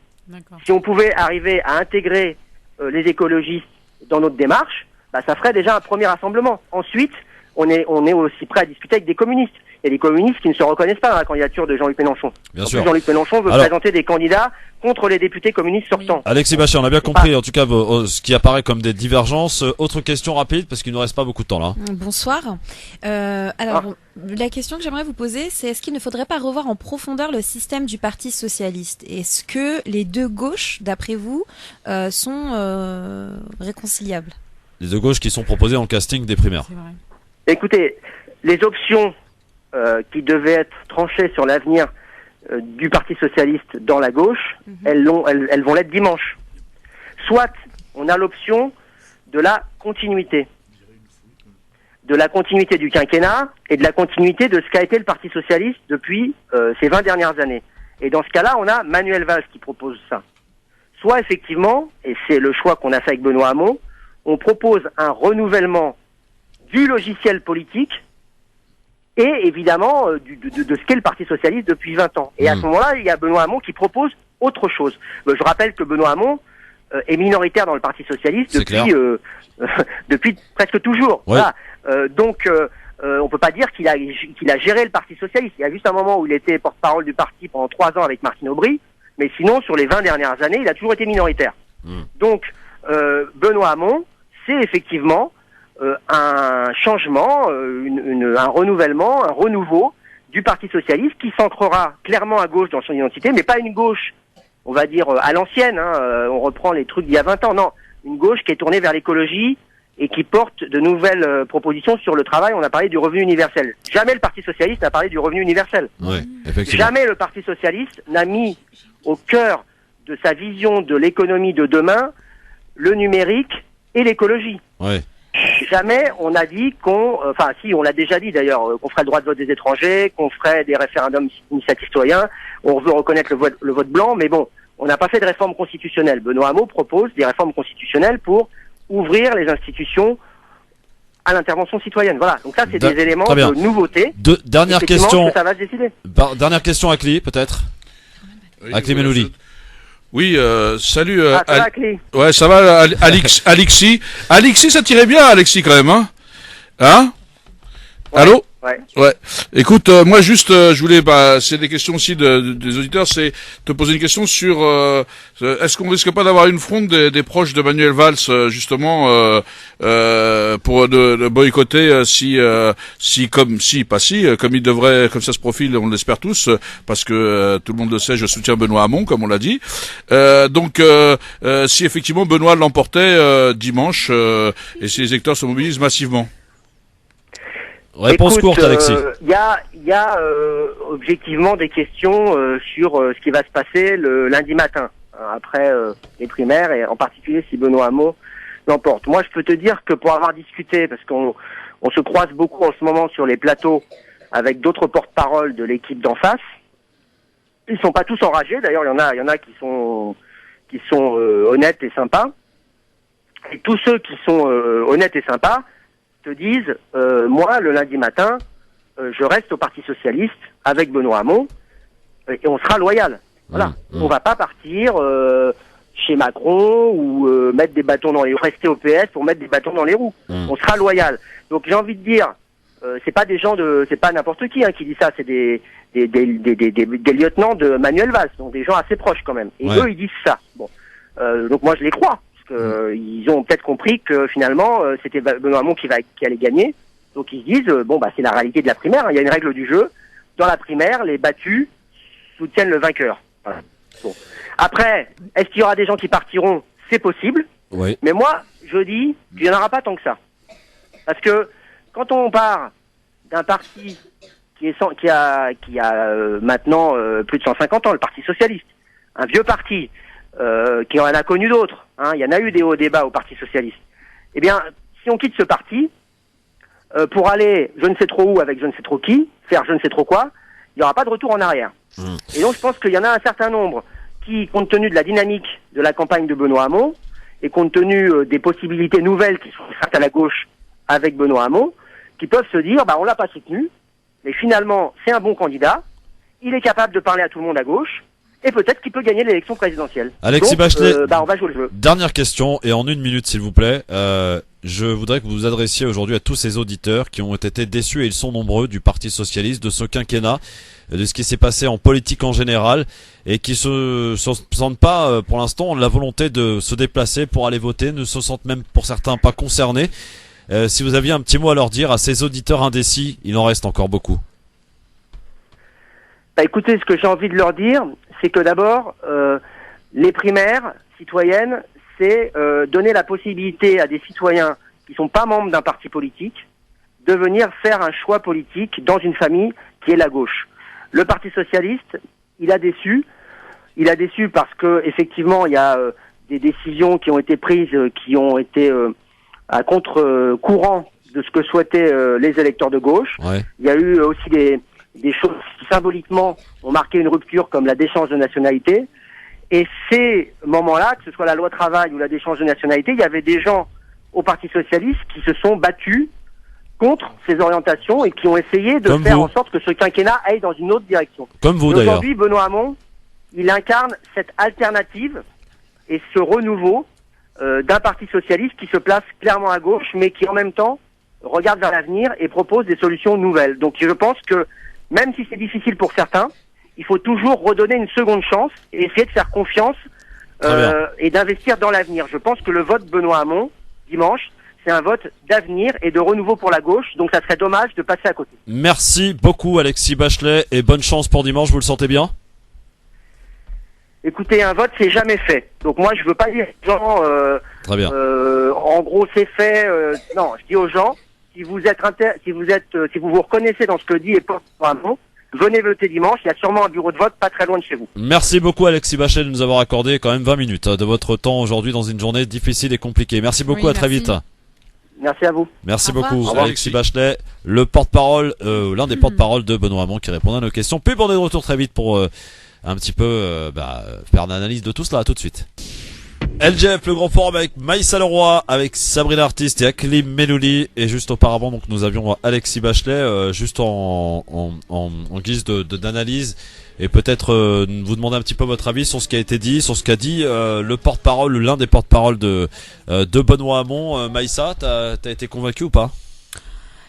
Si on pouvait arriver à intégrer les écologistes dans notre démarche, ça ferait déjà un premier rassemblement. Ensuite, on est aussi prêt à discuter avec des communistes. Il y a des communistes qui ne se reconnaissent pas dans la candidature de Jean-Luc Mélenchon. Bien sûr. Jean-Luc Mélenchon veut présenter des candidats contre les députés communistes sortants. Alexis Bachet, on a bien compris en tout cas ce qui apparaît comme des divergences. Autre question rapide parce qu'il ne nous reste pas beaucoup de temps là. Bonsoir. La question que j'aimerais vous poser, c'est est-ce qu'il ne faudrait pas revoir en profondeur le système du Parti socialiste? Est-ce que les deux gauches, d'après vous, sont réconciliables? Les deux gauches qui sont proposées en casting des primaires. Écoutez, les options qui devaient être tranchées sur l'avenir du Parti socialiste dans la gauche, elles vont l'être dimanche. Soit on a l'option de la continuité. De la continuité du quinquennat et de la continuité de ce qu'a été le Parti socialiste depuis ces 20 dernières années. Et dans ce cas-là, on a Manuel Valls qui propose ça. Soit effectivement, et c'est le choix qu'on a fait avec Benoît Hamon, on propose un renouvellement du logiciel politique et évidemment de ce qu'est le Parti socialiste depuis 20 ans. Et à ce moment-là, il y a Benoît Hamon qui propose autre chose. Je rappelle que Benoît Hamon est minoritaire dans le Parti socialiste depuis presque toujours. Ouais. Voilà. Donc on peut pas dire qu'il a géré le Parti socialiste. Il y a juste un moment où il était porte-parole du parti pendant 3 ans avec Martine Aubry, mais sinon sur les 20 dernières années, il a toujours été minoritaire. Donc Benoît Hamon, c'est effectivement un changement, un renouvellement, un renouveau du Parti socialiste qui s'ancrera clairement à gauche dans son identité, mais pas une gauche, on va dire, à l'ancienne. On reprend les trucs d'il y a 20 ans. Non, une gauche qui est tournée vers l'écologie et qui porte de nouvelles propositions sur le travail. On a parlé du revenu universel. Jamais le Parti socialiste n'a parlé du revenu universel. Ouais, effectivement. Jamais le Parti socialiste n'a mis au cœur de sa vision de l'économie de demain le numérique et l'écologie. Ouais. Jamais on a dit on l'a déjà dit d'ailleurs, qu'on ferait le droit de vote des étrangers, qu'on ferait des référendums d'initiative citoyen, on veut reconnaître le vote blanc, mais bon, on n'a pas fait de réforme constitutionnelle. Benoît Hamon propose des réformes constitutionnelles pour ouvrir les institutions à l'intervention citoyenne. Voilà, donc ça c'est des éléments de nouveauté. Dernière question. Que ça va se décider. Dernière question à Akli, peut-être. Oui, Akli Melouli. Oui, salut. Ça va, Akli. Ouais, ça va, Alexis. Alexis, ça tirait bien, Alexis, quand même, hein? Hein? Ouais, allô? Ouais. Écoute, moi juste, je voulais, c'est des questions aussi des auditeurs, c'est te poser une question sur, est-ce qu'on risque pas d'avoir une fronde des proches de Manuel Valls, justement, pour de boycotter comme il devrait, comme ça se profile, on l'espère tous, parce que tout le monde le sait, je soutiens Benoît Hamon, comme on l'a dit. Donc, si effectivement Benoît l'emportait dimanche, et si les électeurs se mobilisent massivement. Réponse courte, Alexis. Il y a objectivement des questions sur ce qui va se passer le lundi matin, après les primaires, et en particulier si Benoît Hamon l'emporte. Moi, je peux te dire que pour avoir discuté, parce qu'on se croise beaucoup en ce moment sur les plateaux avec d'autres porte-paroles de l'équipe d'en face, ils sont pas tous enragés. D'ailleurs, il y en a qui sont honnêtes et sympas. Et tous ceux qui sont honnêtes et sympas te disent, moi, le lundi matin, je reste au Parti socialiste avec Benoît Hamon et on sera loyal. Voilà. On va pas partir chez Macron ou mettre des bâtons dans les roues, rester au PS pour mettre des bâtons dans les roues. On sera loyal. Donc j'ai envie de dire, c'est pas n'importe qui qui dit ça, c'est des lieutenants de Manuel Valls, donc des gens assez proches quand même. Et eux, ils disent ça. Bon, donc moi je les crois. Ils ont peut-être compris que finalement c'était Benoît Hamon qui allait gagner, donc ils se disent c'est la réalité de la primaire, il y a une règle du jeu. Dans la primaire, les battus soutiennent le vainqueur. Voilà. Bon. Après, est-ce qu'il y aura des gens qui partiront? C'est possible, mais moi je dis qu'il n'y en aura pas tant que ça, parce que quand on part d'un parti qui a maintenant plus de 150 ans, le Parti socialiste, un vieux parti qui en a connu d'autres. Il y en a eu des hauts débats au Parti socialiste. Eh bien, si on quitte ce parti, pour aller je ne sais trop où avec je ne sais trop qui, faire je ne sais trop quoi, il n'y aura pas de retour en arrière. Et donc je pense qu'il y en a un certain nombre qui, compte tenu de la dynamique de la campagne de Benoît Hamon, et compte tenu des possibilités nouvelles qui sont offertes à la gauche avec Benoît Hamon, qui peuvent se dire, on l'a pas soutenu, mais finalement c'est un bon candidat, il est capable de parler à tout le monde à gauche, et peut-être qu'il peut gagner l'élection présidentielle. Alexis Bachelet, on va jouer le jeu. Dernière question, et en 1 minute s'il vous plaît. Je voudrais que vous vous adressiez aujourd'hui à tous ces auditeurs qui ont été déçus, et ils sont nombreux, du Parti socialiste, de ce quinquennat, de ce qui s'est passé en politique en général, et qui se sentent pas, pour l'instant, la volonté de se déplacer pour aller voter, ne se sentent même pour certains pas concernés. Si vous aviez un petit mot à leur dire à ces auditeurs indécis, il en reste encore beaucoup. Écoutez, ce que j'ai envie de leur dire, c'est que d'abord, les primaires citoyennes, c'est donner la possibilité à des citoyens qui sont pas membres d'un parti politique de venir faire un choix politique dans une famille qui est la gauche. Le Parti socialiste, il a déçu parce que effectivement, il y a des décisions qui ont été prises, qui ont été à contre-courant de ce que souhaitaient les électeurs de gauche. Il y a eu aussi des choses qui symboliquement ont marqué une rupture, comme la déchéance de nationalité. Et ces moments-là, que ce soit la loi travail ou la déchéance de nationalité, il y avait des gens au Parti socialiste qui se sont battus contre ces orientations et qui ont essayé de faire en sorte que ce quinquennat aille dans une autre direction. Comme vous d'ailleurs. Aujourd'hui, Benoît Hamon, il incarne cette alternative et ce renouveau d'un Parti socialiste qui se place clairement à gauche, mais qui en même temps regarde vers l'avenir et propose des solutions nouvelles. Donc je pense que même si c'est difficile pour certains, il faut toujours redonner une seconde chance et essayer de faire confiance et d'investir dans l'avenir. Je pense que le vote Benoît Hamon, dimanche, c'est un vote d'avenir et de renouveau pour la gauche, donc ça serait dommage de passer à côté. Merci beaucoup Alexis Bachelet et bonne chance pour dimanche, vous le sentez bien ? Écoutez, un vote, c'est jamais fait. Donc moi, je veux pas dire aux gens, Très bien. en gros, c'est fait. Non, je dis aux gens, si vous vous reconnaissez dans ce que dit et porte un mot, venez voter dimanche. Il y a sûrement un bureau de vote pas très loin de chez vous. Merci beaucoup Alexis Bachelet de nous avoir accordé quand même 20 minutes de votre temps aujourd'hui dans une journée difficile et compliquée. Merci beaucoup, à très vite. Merci à vous. Merci Au revoir. beaucoup Au revoir, Alexis Bachelet, le porte-parole, l'un des porte-parole de Benoît Hamon qui répondait à nos questions. Puis on est de retour très vite pour un petit peu faire l'analyse de tout cela. À tout de suite. LGF, le grand forum avec Maïssa Leroy, avec Sabrina Artiste et Aklim Melouli. Et juste auparavant, donc, nous avions Alexis Bachelet, juste en guise d'analyse. Et peut-être vous demander un petit peu votre avis sur ce qui a été dit, sur ce qu'a dit le porte-parole, l'un des porte-paroles de Benoît Hamon. Maïssa, t'as été convaincu ou pas?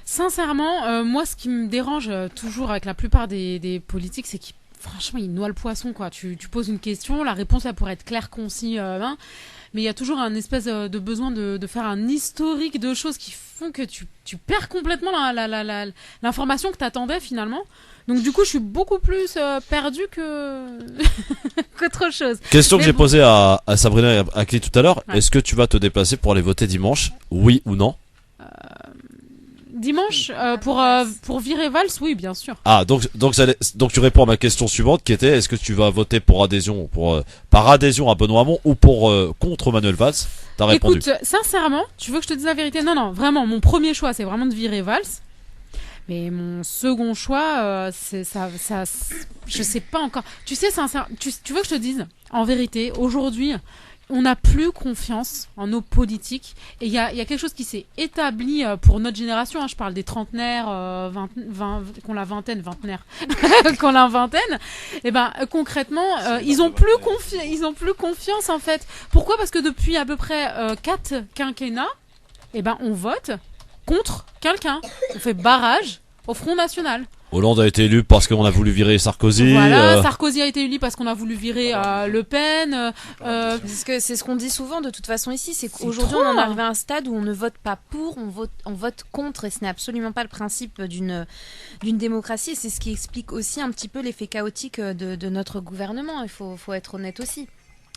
Sincèrement, moi, ce qui me dérange toujours avec la plupart des politiques, c'est qu'ils franchement, il noie le poisson, quoi. Tu poses une question, la réponse, elle pourrait être claire, concis, mais il y a toujours un espèce de besoin de faire un historique de choses qui font que tu perds complètement l'information que t'attendais finalement. Donc du coup, je suis beaucoup plus perdu qu'autre chose. Question que j'ai bon. posée à Sabrina et à Akli tout à l'heure. Ouais. Est-ce que tu vas te déplacer pour aller voter dimanche? Oui ou non? Dimanche, pour virer Valls, oui, bien sûr. Ah, donc tu réponds à ma question suivante qui était, est-ce que tu vas voter pour adhésion, par adhésion à Benoît Hamon ou contre Manuel Valls? T'as répondu. Écoute, sincèrement, tu veux que je te dise la vérité? Non, vraiment, mon premier choix, c'est vraiment de virer Valls. Mais mon second choix, c'est ça, je sais pas encore. Tu sais, sincèrement, tu veux que je te dise? En vérité, aujourd'hui, on n'a plus confiance en nos politiques et il y a quelque chose qui s'est établi pour notre génération, hein, je parle des trentenaires qu'on la vingtaine et concrètement ils ont plus confiance en fait. Pourquoi? Parce que depuis à peu près 4 quinquennats on vote contre quelqu'un, on fait barrage au Front National. Hollande a été élu parce qu'on a voulu virer Sarkozy. Voilà, Sarkozy a été élu parce qu'on a voulu virer Le Pen. Parce que c'est ce qu'on dit souvent de toute façon ici, c'est qu'aujourd'hui on en arrive à un stade où on ne vote pas pour, on vote contre, et ce n'est absolument pas le principe d'une démocratie. Et c'est ce qui explique aussi un petit peu l'effet chaotique de notre gouvernement. Il faut être honnête aussi.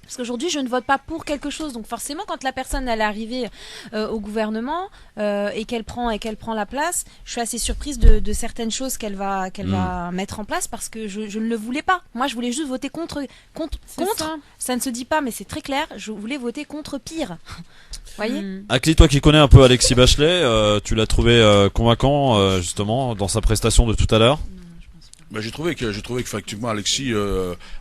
Parce qu'aujourd'hui, je ne vote pas pour quelque chose. Donc forcément, quand la personne elle est arrivée au gouvernement et qu'elle prend la place, je suis assez surprise de certaines choses qu'elle va mettre en place parce que je ne le voulais pas. Moi, je voulais juste voter contre. Ça ne se dit pas, mais c'est très clair. Je voulais voter contre pire. Voyez. Akli, toi qui connais un peu Alexis Bachelet, tu l'as trouvé convaincant justement dans sa prestation de tout à l'heure? J'ai trouvé qu'effectivement Alexis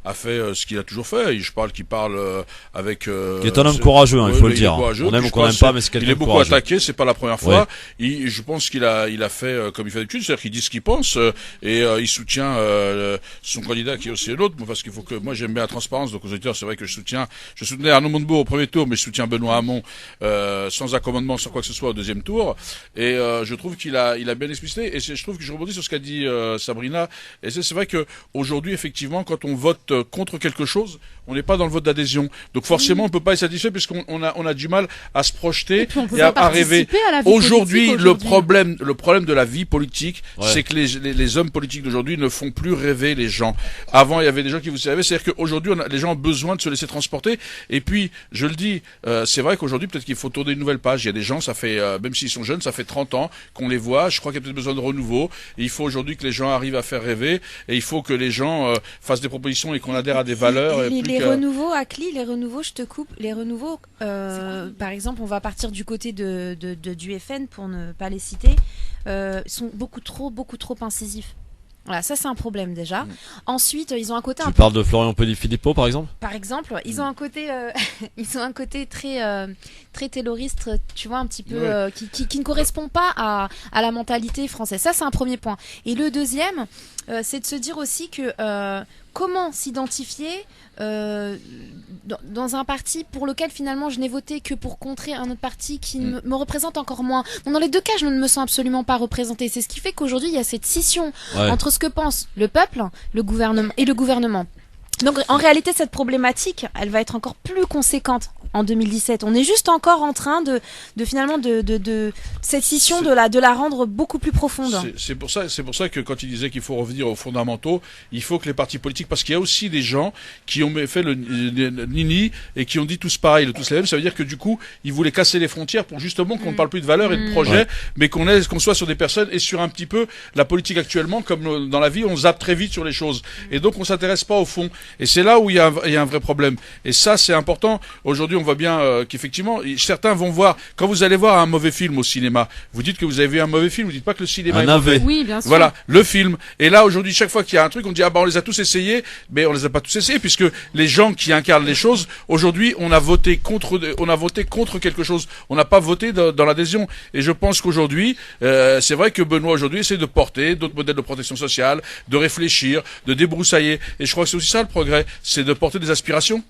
a fait ce qu'il a toujours fait. Je parle qu'il parle avec. Qui est un homme courageux, il faut le dire. On aime ou qu'on n'aime pas, mais c'est quelqu'un de courageux. Il est beaucoup attaqué, c'est pas la première fois. Ouais. Je pense qu'il a fait comme il fait d'habitude, c'est-à-dire qu'il dit ce qu'il pense et il soutient son candidat qui est aussi l'autre. Parce qu'il faut que moi j'aime bien la transparence. Donc aux auditeurs, c'est vrai que je soutenais Arnaud Montebourg au premier tour, mais je soutiens Benoît Hamon sans accommodement, sans quoi que ce soit au deuxième tour. Et je trouve qu'il a bien explicité. Et je trouve que je rebondis sur ce qu'a dit Sabrina. Et c'est vrai que aujourd'hui, effectivement, quand on vote contre quelque chose, on n'est pas dans le vote d'adhésion. Donc forcément, on peut pas être satisfait puisqu'on a du mal à se projeter et à rêver. Aujourd'hui, le problème de la vie politique, c'est que les hommes politiques d'aujourd'hui ne font plus rêver les gens. Avant, il y avait des gens qui vous rêvaient. C'est-à-dire qu'aujourd'hui, les gens ont besoin de se laisser transporter. Et puis, je le dis, c'est vrai qu'aujourd'hui, peut-être qu'il faut tourner une nouvelle page. Il y a des gens, ça fait, même s'ils sont jeunes, ça fait 30 ans qu'on les voit. Je crois qu'il y a peut-être besoin de renouveau. Et il faut aujourd'hui que les gens arrivent à faire rêver. Et il faut que les gens fassent des propositions et qu'on adhère à des valeurs. Les renouveaux, Akli, je te coupe. Les renouveaux, par exemple, on va partir du côté du FN pour ne pas les citer, sont beaucoup trop incisifs. Voilà, ça c'est un problème déjà. Ensuite, ils ont un côté. Tu parles de Florian Philippot, par exemple. Par exemple, ils ont un côté, très tayloriste, tu vois, un petit peu, qui ne correspond pas à la mentalité française. Ça c'est un premier point. Et le deuxième, c'est de se dire aussi que comment s'identifier dans un parti pour lequel finalement je n'ai voté que pour contrer un autre parti qui me représente encore moins. Bon, dans les deux cas, je ne me sens absolument pas représentée. C'est ce qui fait qu'aujourd'hui, il y a cette scission entre ce que pense le peuple, le gouvernement. Donc en réalité, cette problématique, elle va être encore plus conséquente en 2017. On est juste encore en train de finalement de cette scission de la rendre beaucoup plus profonde. C'est pour ça que quand il disait qu'il faut revenir aux fondamentaux, il faut que les partis politiques, parce qu'il y a aussi des gens qui ont fait le nini et qui ont dit tous pareil, tous les mêmes. Ça veut dire que du coup, ils voulaient casser les frontières pour justement qu'on ne parle plus de valeurs et de projets, mais qu'on soit sur des personnes et sur un petit peu la politique actuellement, comme dans la vie, on zappe très vite sur les choses. Et donc, on s'intéresse pas au fond. Et c'est là où il y a un vrai problème. Et ça, c'est important. Aujourd'hui, on voit bien qu'effectivement, certains vont voir, quand vous allez voir un mauvais film au cinéma, vous dites que vous avez vu un mauvais film, vous dites pas que le cinéma est mauvais. Oui, bien sûr. Voilà, le film. Et là, aujourd'hui, chaque fois qu'il y a un truc, on dit, on les a tous essayés, mais on les a pas tous essayés, puisque les gens qui incarnent les choses, aujourd'hui, on a voté contre quelque chose. On n'a pas voté dans l'adhésion. Et je pense qu'aujourd'hui, c'est vrai que Benoît, aujourd'hui, essaie de porter d'autres modèles de protection sociale, de réfléchir, de débroussailler. Et je crois que c'est aussi ça le progrès, c'est de porter des aspirations.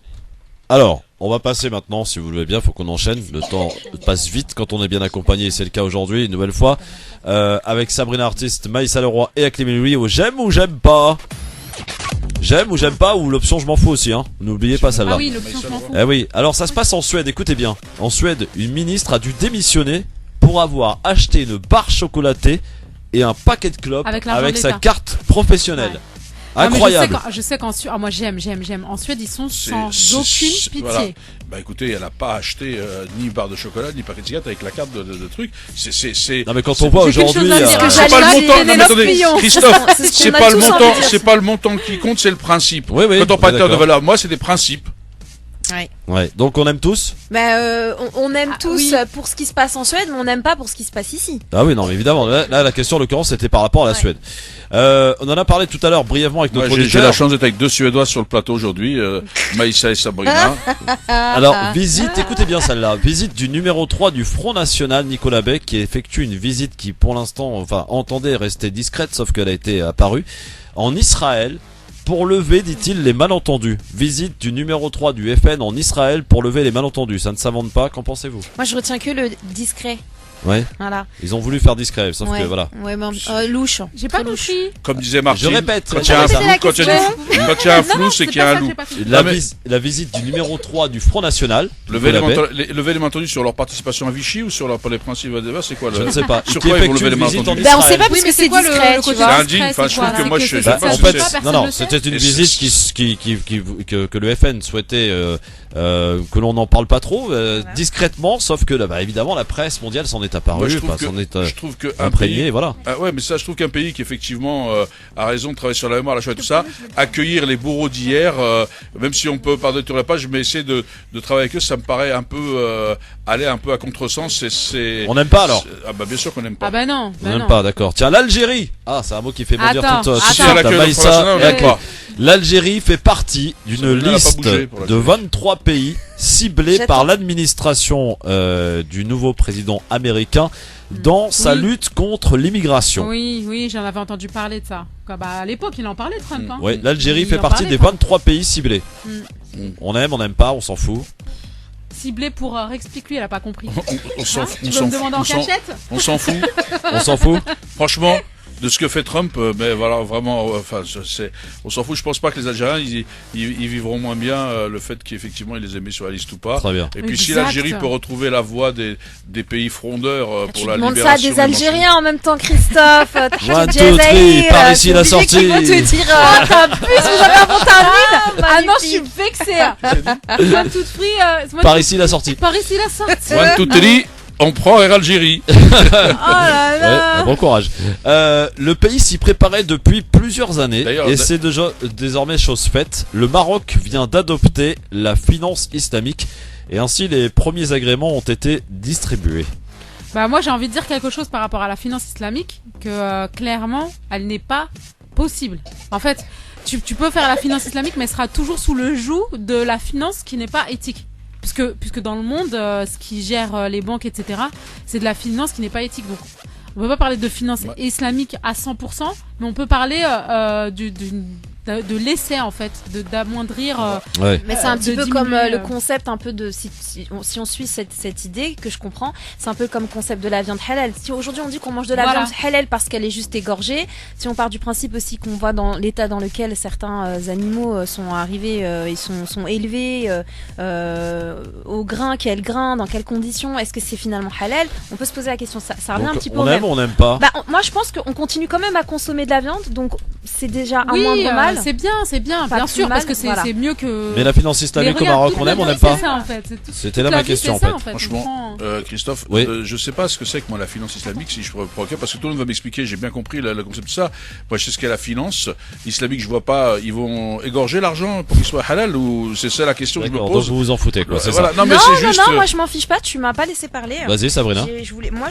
Alors, on va passer maintenant, si vous le voulez bien, faut qu'on enchaîne. Le temps passe vite quand on est bien accompagné, c'est le cas aujourd'hui, une nouvelle fois, avec Sabrina Artiste, Maïssa Leroy et Aklim Eloui au j'aime ou j'aime pas. J'aime ou j'aime pas, ou l'option je m'en fous aussi, hein. N'oubliez pas celle-là. Ah oui, l'option je m'en fous. Eh oui, alors ça se passe en Suède, écoutez bien. En Suède, une ministre a dû démissionner pour avoir acheté une barre chocolatée et un paquet de clopes avec sa carte professionnelle. Ouais. Incroyable. Non, je sais qu'en Suède, moi j'aime. En Suède, ils sont sans aucune pitié. Voilà. Bah écoutez, elle a pas acheté ni barre de chocolat ni paquet de cigarettes avec la carte de trucs. Non mais quand on voit aujourd'hui, c'est pas le montant. Non, mais attendez, Christophe, c'est pas le montant qui compte, c'est le principe. Oui, quand on parle de valeur, moi c'est des principes. Ouais. Donc on aime tous. On aime tous pour ce qui se passe en Suède, mais on n'aime pas pour ce qui se passe ici. Ah oui, non, mais évidemment. Là, la question en l'occurrence, c'était par rapport à la Suède. On en a parlé tout à l'heure brièvement avec notre auditeur. J'ai la chance d'être avec deux Suédois sur le plateau aujourd'hui, Maïssa et Sabrina. Alors, écoutez bien celle-là, visite du numéro 3 du Front National, Nicolas Beck, qui effectue une visite qui, pour l'instant, entendait rester discrète, sauf qu'elle a été apparue, en Israël, pour lever, dit-il, les malentendus. Visite du numéro 3 du FN en Israël pour lever les malentendus. Ça ne s'invente pas, qu'en pensez-vous? Moi, je retiens que le discret. Ouais. Voilà. Ils ont voulu faire discret, sauf que voilà. Ouais, mais louche. J'ai pas compris. Comme disait Martine. Je répète. Quand il y a un flou, c'est qu'il y a un loup. La visite du numéro 3 du Front National. Lever les malentendus sur leur participation à Vichy ou sur les principes de débat, c'est quoi Je ne sais pas. Sur quoi ils vont lever les malentendus? On sait pas parce que c'est discret, tu vois. C'est indigne. Enfin, je trouve que moi, je sais pas. En fait, non, c'était une visite que le FN souhaitait que l'on n'en parle pas trop, discrètement, sauf que là, évidemment, la presse mondiale s'en est apparue, s'en est imprégné, voilà. Ouais, mais ça, je trouve qu'un pays qui effectivement a raison de travailler sur la mémoire, la chose et tout ça, accueillir les bourreaux d'hier, même si on peut pardonner sur la page, mais essayer de travailler avec eux, ça me paraît un peu aller un peu à contresens. On n'aime pas alors. Ah bah bien sûr qu'on n'aime pas. Ah bah non. On n'aime pas, d'accord. Tiens, l'Algérie. Ah, c'est un mot qui fait bondir toute Maïssa. L'Algérie fait partie d'une liste de 23 pays ciblés par l'administration du nouveau président américain dans sa lutte contre l'immigration. Oui, j'en avais entendu parler de ça. À l'époque, il en parlait, Trump. Hein. Oui, l'Algérie fait partie des 23 pays ciblés. On aime, on n'aime pas, on s'en fout. Ciblé pour expliquer, lui, elle a pas compris. On s'en fout. Tu veux me demander en cachette? On s'en fout. On s'en fout. Franchement. De ce que fait Trump, mais voilà, vraiment, on s'en fout. Je pense pas que les Algériens, ils vivront moins bien le fait qu'effectivement ils les aient mis sur la liste ou pas. Très bien. Et puis si l'Algérie peut retrouver la voie des pays frondeurs pour la libération. Tu demandes ça à des Algériens en même temps, Christophe. One, two, three, par ici la sortie. Ils vont te dire, t'as plus, vous avez inventé un mythe. Ah non, je suis vexée. One, two, three, par ici la sortie. Par ici la sortie. One, two, three. On prend Air Algérie. Oh là là. Bon courage. Le pays s'y préparait depuis plusieurs années et c'est déjà désormais chose faite. Le Maroc vient d'adopter la finance islamique et ainsi les premiers agréments ont été distribués. Moi j'ai envie de dire quelque chose par rapport à la finance islamique, que clairement elle n'est pas possible. En fait, tu peux faire la finance islamique mais elle sera toujours sous le joug de la finance qui n'est pas éthique. Puisque dans le monde, ce qui gère les banques, etc., c'est de la finance qui n'est pas éthique. Donc, on peut pas parler de finance islamique à 100%, mais on peut parler de laisser en fait, d'amoindrir. Ouais. Mais c'est un petit de peu comme diminuer, le concept un peu de si on suit cette idée que je comprends, c'est un peu comme le concept de la viande halal. Si aujourd'hui on dit qu'on mange de la Voilà. viande halal parce qu'elle est juste égorgée, si on part du principe aussi qu'on voit dans l'état dans lequel certains animaux sont arrivés et sont élevés au grain, quel grain, dans quelles conditions, est-ce que c'est finalement halal? On peut se poser la question. Ça revient Donc, un petit peu on au aime même. ou on n'aime pas? Bah, moi je pense qu'on continue quand même à consommer de la viande, donc c'est déjà un Oui, moindre mal. c'est bien, Pas bien plus sûr, mal, parce que c'est voilà. c'est mieux que. Mais la finance islamique au regarde, Maroc, toute on la aime, on vie, n'aime pas? c'est ça, en fait. C'était Toute là la ma vie, question, c'est en ça, fait. Franchement, Christophe, Oui. je sais pas ce que c'est que moi la finance islamique, si je pourrais provoquer, parce que tout le monde va m'expliquer, j'ai bien compris le concept de ça. Moi, je sais ce qu'est la finance islamique, je vois pas, ils vont égorger l'argent pour qu'il soit halal, ou c'est ça la question que je me D'accord, pose. donc vous vous en foutez, quoi, c'est Voilà. ça. Non, mais c'est juste. Non, moi je m'en fiche pas, tu m'as pas laissé parler. Vas-y, Sabrina. Moi,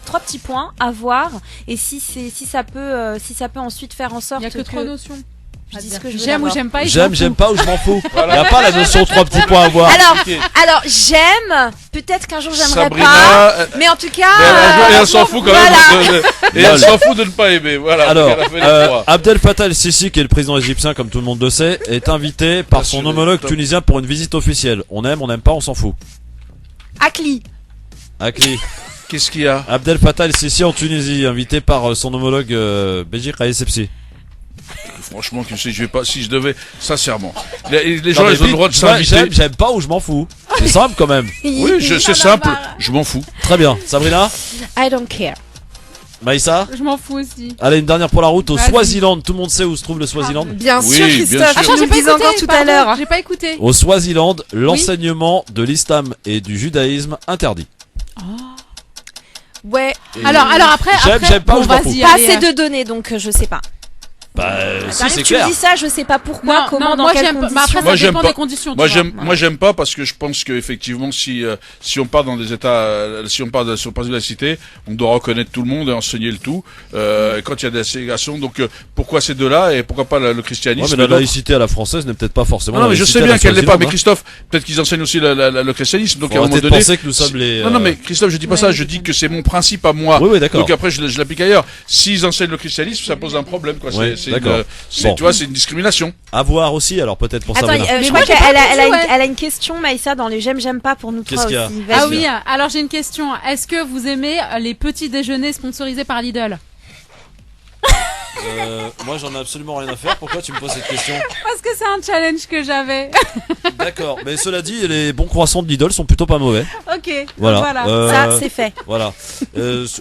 trois petits points à voir, et si ça peut ensuite faire en sorte Il y a que trois notions. Je dis ce que je veux J'aime ou d'abord. j'aime pas. J'aime pas ou je m'en fous. Il Voilà. n'y a pas la notion 3 petits points à voir. Alors j'aime, peut-être qu'un jour j'aimerais Sabrina, pas, mais en tout cas. Et elle s'en fout quand même. Et elle s'en fout de ne pas aimer. Voilà. Alors, Elle a fait les trois. Abdel Fattah el-Sisi, qui est le président égyptien, comme tout le monde le sait, est invité par son homologue tunisien pour une visite officielle. On aime, on n'aime pas, on s'en fout. Akli. Akli. Qu'est-ce qu'il y a? Abdel Fattah el-Sisi en Tunisie, invité par son homologue Béji Kaïsepsi. Franchement, je vais pas, si je devais, sincèrement. Les gens, ils ont le droit de s'inviter. J'aime pas ou je m'en fous. C'est simple quand même. Oui, c'est simple, je m'en fous. Très bien. Sabrina? I don't care. Maïssa? Je m'en fous aussi. Allez, une dernière pour la route au Vas-y. Swaziland. Tout le monde sait où se trouve le Swaziland? Bien Oui, sûr, bien Christophe. sûr. Je nous le disais encore tout à l'heure. J'ai pas écouté. Au Swaziland, l'enseignement de l'islam et du judaïsme interdit. Ouais. Alors après, J'aime pas ou bon, je m'en vas-y, fous. Pas allez, assez de données, donc je sais pas. Bah, si, T'arrives, c'est tu me clair. dis ça, je sais pas pourquoi, comment, dans moi quelles j'aime pas. Mais conditions. après, Moi, ça j'aime dépend pas. des conditions. Moi, j'aime pas parce que je pense qu'effectivement, si on part dans des états, si on part sur le principe de la cité, on doit reconnaître tout le monde et enseigner le tout, quand il y a des ségrégations. Donc, pourquoi ces deux-là et pourquoi pas le christianisme? Ouais, mais la laïcité à la française n'est peut-être pas forcément. Non, mais je laïcité sais à bien la qu'elle n'est pas, Swaziland, mais hein. Christophe, peut-être qu'ils enseignent aussi le christianisme. Donc, Faut à un moment arrêter de donné. penser que nous sommes les. Non, mais Christophe, je dis pas ça, je dis que c'est mon principe à moi. Oui, d'accord. Donc après, je l'applique ailleurs. S'ils enseignent le christianisme, ça pose un problème, quoi. Ouais, C'est d'accord. Bon. tu vois, c'est une discrimination. À voir aussi, alors peut-être pour Attends, Sabrina. je moi, crois j'ai pas qu'elle compris, ouais. elle a une question, Maïssa, dans les j'aime pas pour nous Qu'est-ce trois qu'il y a aussi. Ah Vas-y. oui, alors j'ai une question. Est-ce que vous aimez les petits déjeuners sponsorisés par Lidl? Moi j'en ai absolument rien à faire. Pourquoi tu me poses cette question? Parce que c'est un challenge que j'avais. D'accord, mais cela dit, les bons croissants de Lidl sont plutôt pas mauvais. Ok. Voilà. Ça, c'est fait. Voilà.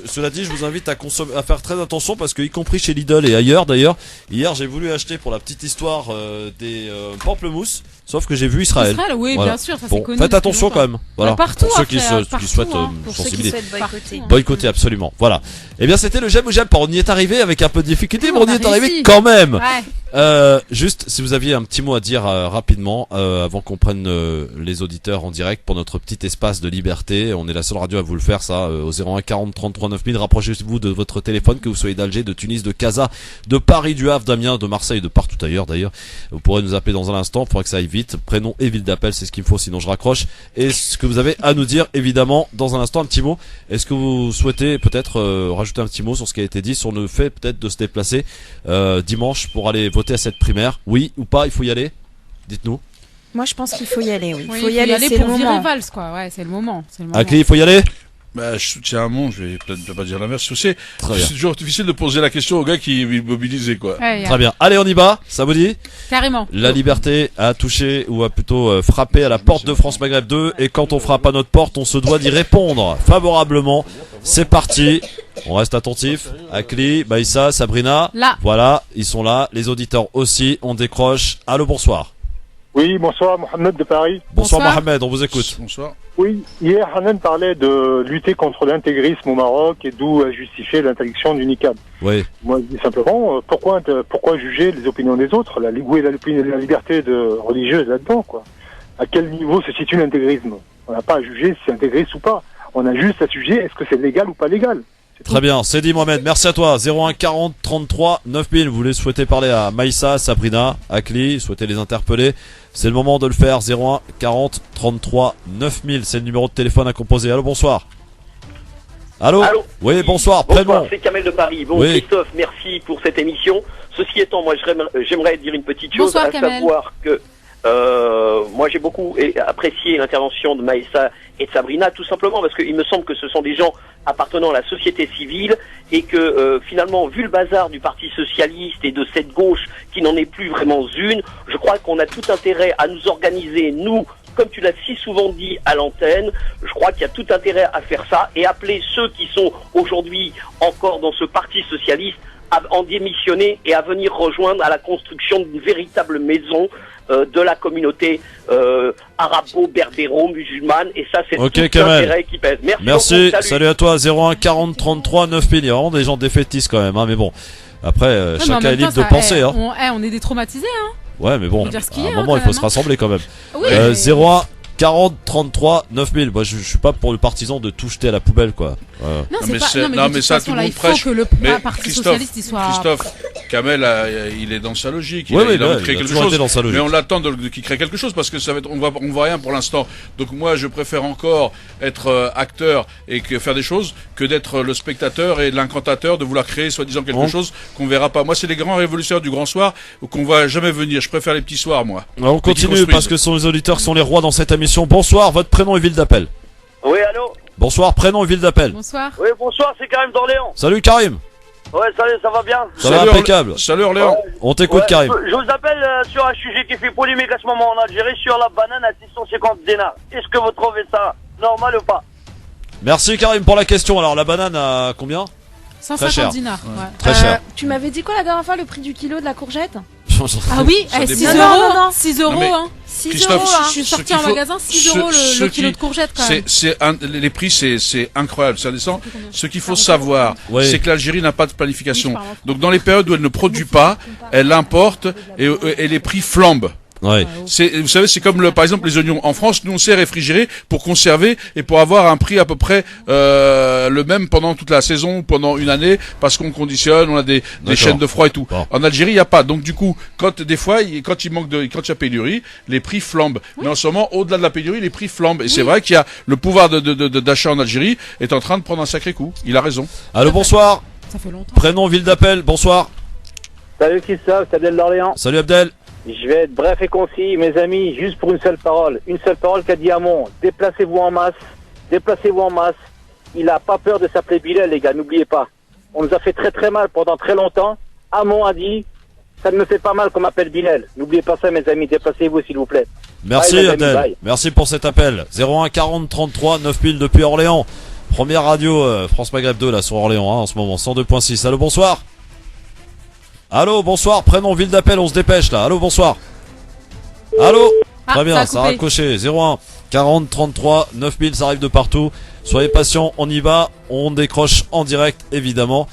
Cela dit, je vous invite à faire très attention parce que, y compris chez Lidl et ailleurs d'ailleurs, hier j'ai voulu acheter pour la petite histoire des pamplemousses, sauf que j'ai vu Israël. Oui, Voilà. bien sûr, ça Bon, c'est connu. faites depuis attention longtemps. quand même. Voilà. Partout, pour ceux qui après, qui partout, souhaitent hein. Pour ceux qui sensibiliser. souhaitent boycotter. Boycotter absolument. Voilà. Eh bien, c'était le j'aime ou j'aime pas. On y est arrivé avec un peu de difficulté, mais on y est arrivé réussi. quand même. Ouais. Juste, si vous aviez un petit mot à dire rapidement, avant qu'on prenne les auditeurs en direct pour notre petit espace de liberté. On est la seule radio à vous le faire, ça, au 01 40 33 9000. Rapprochez-vous de votre téléphone, que vous soyez d'Alger, de Tunis, de Casa, de Paris, du Havre, d'Amiens, de Marseille, de partout ailleurs d'ailleurs. Vous pourrez nous appeler dans un instant. Il faudra que ça aille vite. Prénom et ville d'appel, c'est ce qu'il me faut, sinon je raccroche. Et ce que vous avez à nous dire, évidemment, dans un instant, un petit mot. Est-ce que vous souhaitez peut-être rajouter un petit mot sur ce qui a été dit, sur le fait peut-être de se déplacer dimanche pour aller voter à cette primaire? Oui ou pas? Il faut y aller? Dites-nous. Moi, je pense qu'il faut y aller, oui. Oui, Il faut y aller, c'est pour le virer moment. Valls, quoi. Ouais, c'est le moment. C'est le moment. Akli, il faut y aller? Bah, je soutiens un mot, je vais peut-être pas dire l'inverse. C'est Très bien. toujours difficile de poser la question au gars qui est mobilisé, quoi. Ouais, Très bien. Allez, on y va. Ça vous dit? Carrément. La liberté a touché, ou a plutôt frappé à la porte de France Maghreb 2, et quand on frappe à notre porte, on se doit d'y répondre favorablement. C'est parti. On reste attentif. Akli, Maïssa, Sabrina. Là. Voilà, ils sont là. Les auditeurs aussi. On décroche. Allô, bonsoir. Oui, bonsoir, Mohamed de Paris. Bonsoir, Mohamed, on vous écoute. Bonsoir. Oui, hier, Hanan parlait de lutter contre l'intégrisme au Maroc et d'où justifier l'interdiction du niqab. Oui. Moi, je dis simplement, pourquoi juger les opinions des autres? Où est la liberté religieuse là-dedans, quoi? À quel niveau se situe l'intégrisme? On n'a pas à juger si c'est intégriste ou pas. On a juste à juger est-ce que c'est légal ou pas légal. Très bien, c'est dit Mohamed, merci à toi. 01 40 33 9000, vous voulez souhaiter parler à Maïssa, Sabrina, Akli, souhaitez les interpeller, c'est le moment de le faire. 01 40 33 9000, c'est le numéro de téléphone à composer. Allô, bonsoir. Allô. Oui, bonsoir. Prénom. C'est Kamel de Paris. Bon, oui. Christophe, merci pour cette émission. Ceci étant, moi, j'aimerais dire une petite chose, bonsoir, à Kamel. savoir que moi, j'ai beaucoup apprécié l'intervention de Maïssa et de Sabrina, tout simplement parce qu'il me semble que ce sont des gens appartenant à la société civile et que finalement, vu le bazar du Parti Socialiste et de cette gauche qui n'en est plus vraiment une, je crois qu'on a tout intérêt à nous organiser, nous, comme tu l'as si souvent dit à l'antenne, je crois qu'il y a tout intérêt à faire ça et appeler ceux qui sont aujourd'hui encore dans ce Parti Socialiste à en démissionner et à venir rejoindre à la construction d'une véritable maison de la communauté arabo-berbéro-musulmane, et ça c'est tout l'intérêt qui pèse. Merci, beaucoup, salut à toi. 01 40 33 9000. Il y a vraiment des gens défaitistes quand même, hein, mais bon. Après, chacun est libre de penser. Hein. On est des traumatisés, hein. Ouais, mais bon, Faut dire ce qu'il à y un a, moment, quand il faut même, se rassembler quand même. Oui, 01 40 33 9000. Moi, je suis pas pour le partisan de tout jeter à la poubelle, quoi. Non, mais de ça, toute tout façon, le là, monde il faut prêche. que le Mais Parti Socialiste il soit... Christophe, Kamel, il est dans sa logique. Il Oui, a oui, envie de il créer a quelque toujours chose. été dans sa logique. Mais on l'attend qu'il crée quelque chose parce que ça va être, on voit rien pour l'instant. Donc moi, je préfère encore être acteur et faire des choses que d'être le spectateur et l'incantateur de vouloir créer soi-disant quelque chose qu'on verra pas. Moi, c'est les grands révolutionnaires du grand soir qu'on voit jamais venir. Je préfère les petits soirs, moi. On continue parce que ce sont les auditeurs qui sont les rois dans cette émission. Bonsoir, votre prénom et ville d'appel. Oui, allô. Bonsoir, prénom et ville d'appel. Bonsoir. Oui, bonsoir, c'est Karim d'Orléans. Salut Karim. Ouais, salut, ça va bien? Ça va impeccable. Salut Orléans. On t'écoute Karim. Je vous appelle sur un sujet qui fait polémique à ce moment en Algérie, sur la banane à 650 dinars. Est-ce que vous trouvez ça normal ou pas? Merci Karim pour la question. Alors la banane à combien? 150 dinars. Ouais. Très cher. Tu m'avais dit quoi la dernière fois, le prix du kilo de la courgette? Ah oui, 6 euros, non. 6 euros, hein. 6 euros, hein. Je suis sorti en magasin, 6 euros le kilo de courgette quand même. Les prix, c'est incroyable, ça descend. Ce qu'il faut savoir, c'est que l'Algérie n'a pas de planification. Donc dans les périodes où elle ne produit pas, elle importe et les prix flambent. Ouais. Vous savez, c'est comme par exemple les oignons. En France, nous on sait réfrigérer pour conserver et pour avoir un prix à peu près le même pendant toute la saison, pendant une année, parce qu'on conditionne, on a des chaînes de froid et tout. Bon. En Algérie, il n'y a pas. Donc du coup, quand il y a pénurie, les prix flambent. Oui. Mais en ce moment, au-delà de la pénurie, les prix flambent. Et c'est vrai qu'il y a le pouvoir d'achat en Algérie est en train de prendre un sacré coup. Il a raison. Allô, bonsoir. Ça fait longtemps. Prénom, ville d'appel. Bonsoir. Salut Christophe, c'est Abdel d'Orléans. Salut Abdel. Je vais être bref et concis, mes amis, juste pour une seule parole. Une seule parole qu'a dit Hamon. Déplacez-vous en masse. Déplacez-vous en masse. Il a pas peur de s'appeler Bilal, les gars, n'oubliez pas. On nous a fait très très mal pendant très longtemps. Hamon a dit, ça ne me fait pas mal qu'on m'appelle Bilal. N'oubliez pas ça, mes amis. Déplacez-vous, s'il vous plaît. Merci bye, Abdel. Bye. Merci pour cet appel. 01 40 33 9000 depuis Orléans. Première radio France Maghreb 2 là sur Orléans en ce moment. 102.6. Allô, bonsoir. Allô, bonsoir, prénom, ville d'appel, on se dépêche là. Allô, bonsoir. Allô. Très bien, ça a raccroché. 01 40 33 9000, ça arrive de partout. Soyez patients, on y va, on décroche en direct évidemment.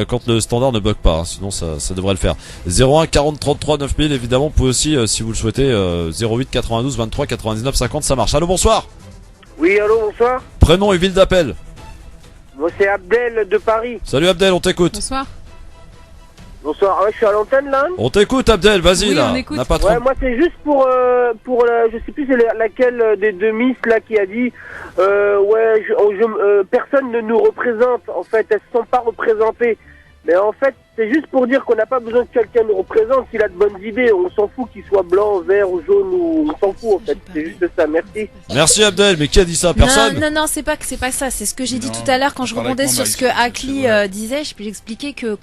Quand le standard ne bug pas, hein, sinon ça devrait le faire. 01 40 33 9000, évidemment, vous pouvez aussi, si vous le souhaitez, 08 92 23 99 50, ça marche. Allô, bonsoir. Oui, allô, bonsoir. Prénom et ville d'appel. Bon, c'est Abdel de Paris. Salut Abdel, on t'écoute. Bonsoir. Bonsoir, je suis à l'antenne là. On t'écoute Abdel, vas-y là. On pas trop... moi c'est juste pour je sais plus c'est laquelle des deux Miss là qui a dit personne ne nous représente, en fait elles se sont pas représentées. Mais en fait c'est juste pour dire qu'on n'a pas besoin que quelqu'un nous représente s'il a de bonnes idées. On s'en fout qu'il soit blanc, vert ou jaune, ou on s'en fout en fait. C'est juste ça, merci. Merci Abdel, mais qui a dit ça? Personne? Non, c'est pas ça. C'est ce que j'ai dit tout à l'heure quand je rebondais sur ce que Akli disait. Je peux expliquer que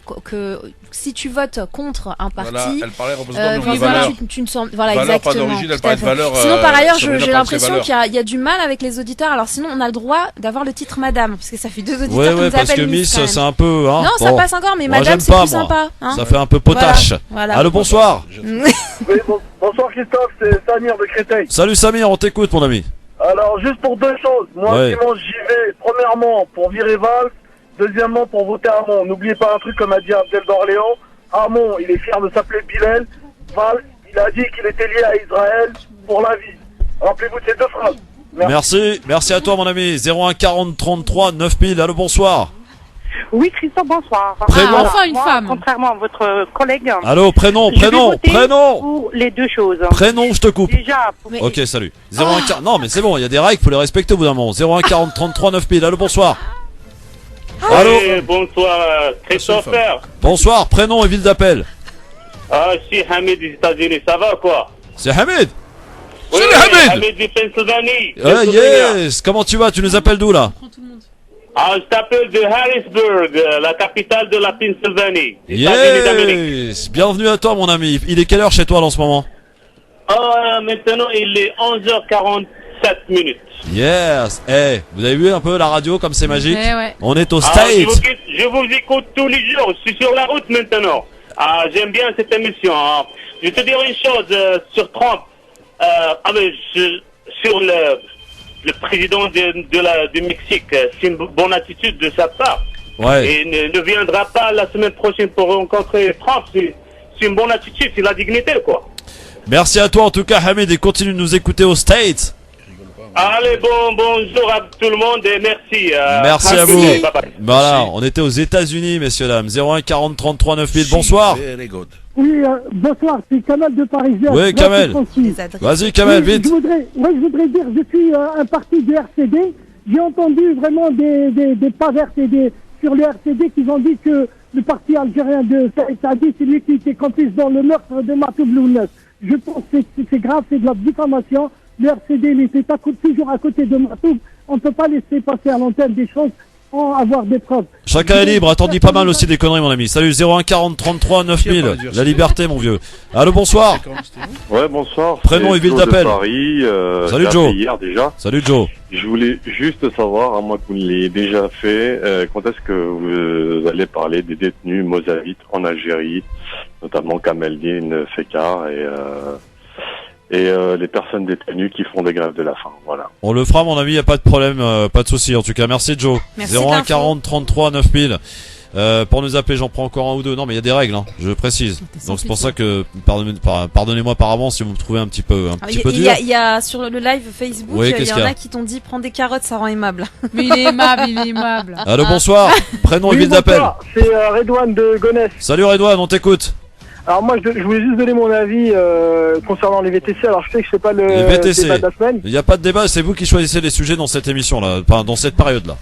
si tu votes contre un parti, voilà, elle parlait représentant de valeurs. Tu ne sens, voilà, valeur, exactement. Pas d'origine, elle parlait de valeurs. Sinon, par ailleurs, j'ai l'impression qu'il y a du mal avec les auditeurs. Alors sinon, on a le droit d'avoir le titre Madame, parce que ça fait deux auditeurs qui nous appellent parce que Miss, c'est un peu. Hein, non, bon. ça passe encore, mais moi, Madame, c'est plus sympa. Hein. Ça fait un peu potache. Voilà. Allô, bonsoir. Oui, bonsoir Christophe, c'est Samir de Créteil. Salut Samir, on t'écoute mon ami. Alors, juste pour deux choses. Moi, dimanche, j'y vais, premièrement, pour virer Valls. Deuxièmement, pour voter Hamon. N'oubliez pas un truc, comme a dit Abdel d'Orléans. Hamon, il est fier de s'appeler Bilal. Valls, il a dit qu'il était lié à Israël pour la vie. Rappelez-vous de ces deux phrases. Merci à toi mon ami. 01 40 33 9000. Allô, bonsoir. Oui, Christophe, bonsoir. Enfin une femme. Contrairement à votre collègue. Allô, prénom. Pour les deux choses. Prénom, je te coupe. Déjà. Ok, salut. 01 40. Non, mais c'est bon, il y a des règles, faut les respecter au bout d'un moment. 01 40 33 9000. Allô, bonsoir. Allô. Bonsoir, Christopher. Bonsoir, prénom et ville d'appel. Ah, je suis Hamid des États-Unis, ça va quoi? C'est Hamid. Oui, Hamid. Hamid du Pennsylvanie. Ah yes. Comment tu vas? Tu nous appelles d'où là? Ah, je t'appelle de Harrisburg, la capitale de la Pennsylvanie. États-Unis d'Amérique. Yes. Bienvenue à toi mon ami. Il est quelle heure chez toi là, en ce moment? Maintenant il est 11h47 minutes. Yes. Vous avez vu un peu la radio comme c'est magique? Ouais. On est au Ah, States. je vous écoute tous les jours, je suis sur la route maintenant. Ah, j'aime bien cette émission. Ah. Je vais te dire une chose sur Trump. Sur le président du Mexique, c'est une bonne attitude de sa part. Ouais. Et ne viendra pas la semaine prochaine pour rencontrer Trump. C'est une bonne attitude, c'est la dignité, quoi. Merci à toi en tout cas Hamid et continue de nous écouter aux States. Allez, bonjour à tout le monde et merci. Merci à vous. Bye bye. Voilà, on était aux États-Unis, messieurs dames. 01 40 33 9000. Bonsoir. Oui, bonsoir, c'est Kamel de Paris. Oui, Kamel. Vas-y, Kamel, vite. Je voudrais dire, je suis un parti du RCD. J'ai entendu vraiment des pas verts sur le RCD qui ont dit que le parti algérien de Saïd Saadi, c'est lui qui était complice dans le meurtre de Matoub Lounes. Je pense que c'est grave, c'est de la diffamation. Le RCD, il était toujours à côté de Matoub. On ne peut pas laisser passer à l'antenne des choses sans avoir des preuves. Chacun est libre, attends, dis pas mal aussi des conneries mon ami. Salut, 01 40 33 9000. La liberté mon vieux. Allô, bonsoir. Ouais, bonsoir. Prénom et ville Joe de d'appel. Paris. Salut j'ai Joe. appelé hier déjà. Salut Joe. Je voulais juste savoir, à moins que vous ne l'ayez déjà fait, quand est-ce que vous allez parler des détenus mozavites en Algérie, notamment Kameldine Fekar et les personnes détenues qui font des grèves de la faim. Voilà. On le fera mon ami, y a pas de problème, pas de souci. En tout cas, merci Joe. Merci 01 d'infos. 40 33 9000. Pour nous appeler, j'en prends encore un ou deux. Non, mais il y a des règles, hein, je précise. Donc c'est pour ça que pardonnez-moi par avance si vous me trouvez un petit peu dur. Il y a sur le live Facebook, Oui, il y qu'est-ce en qu'il y a a qui t'ont dit prends des carottes, ça rend aimable. Mais il est aimable, Allô, bonsoir. Prénom et ville d'appel. C'est Redouane de Gonesse. Salut Redouane, on t'écoute. Alors moi je voulais juste donner mon avis concernant les VTC. Alors je sais que c'est pas le Les VTC. débat de la semaine. Il n'y a pas de débat, c'est vous qui choisissez les sujets dans cette émission là, dans cette période là.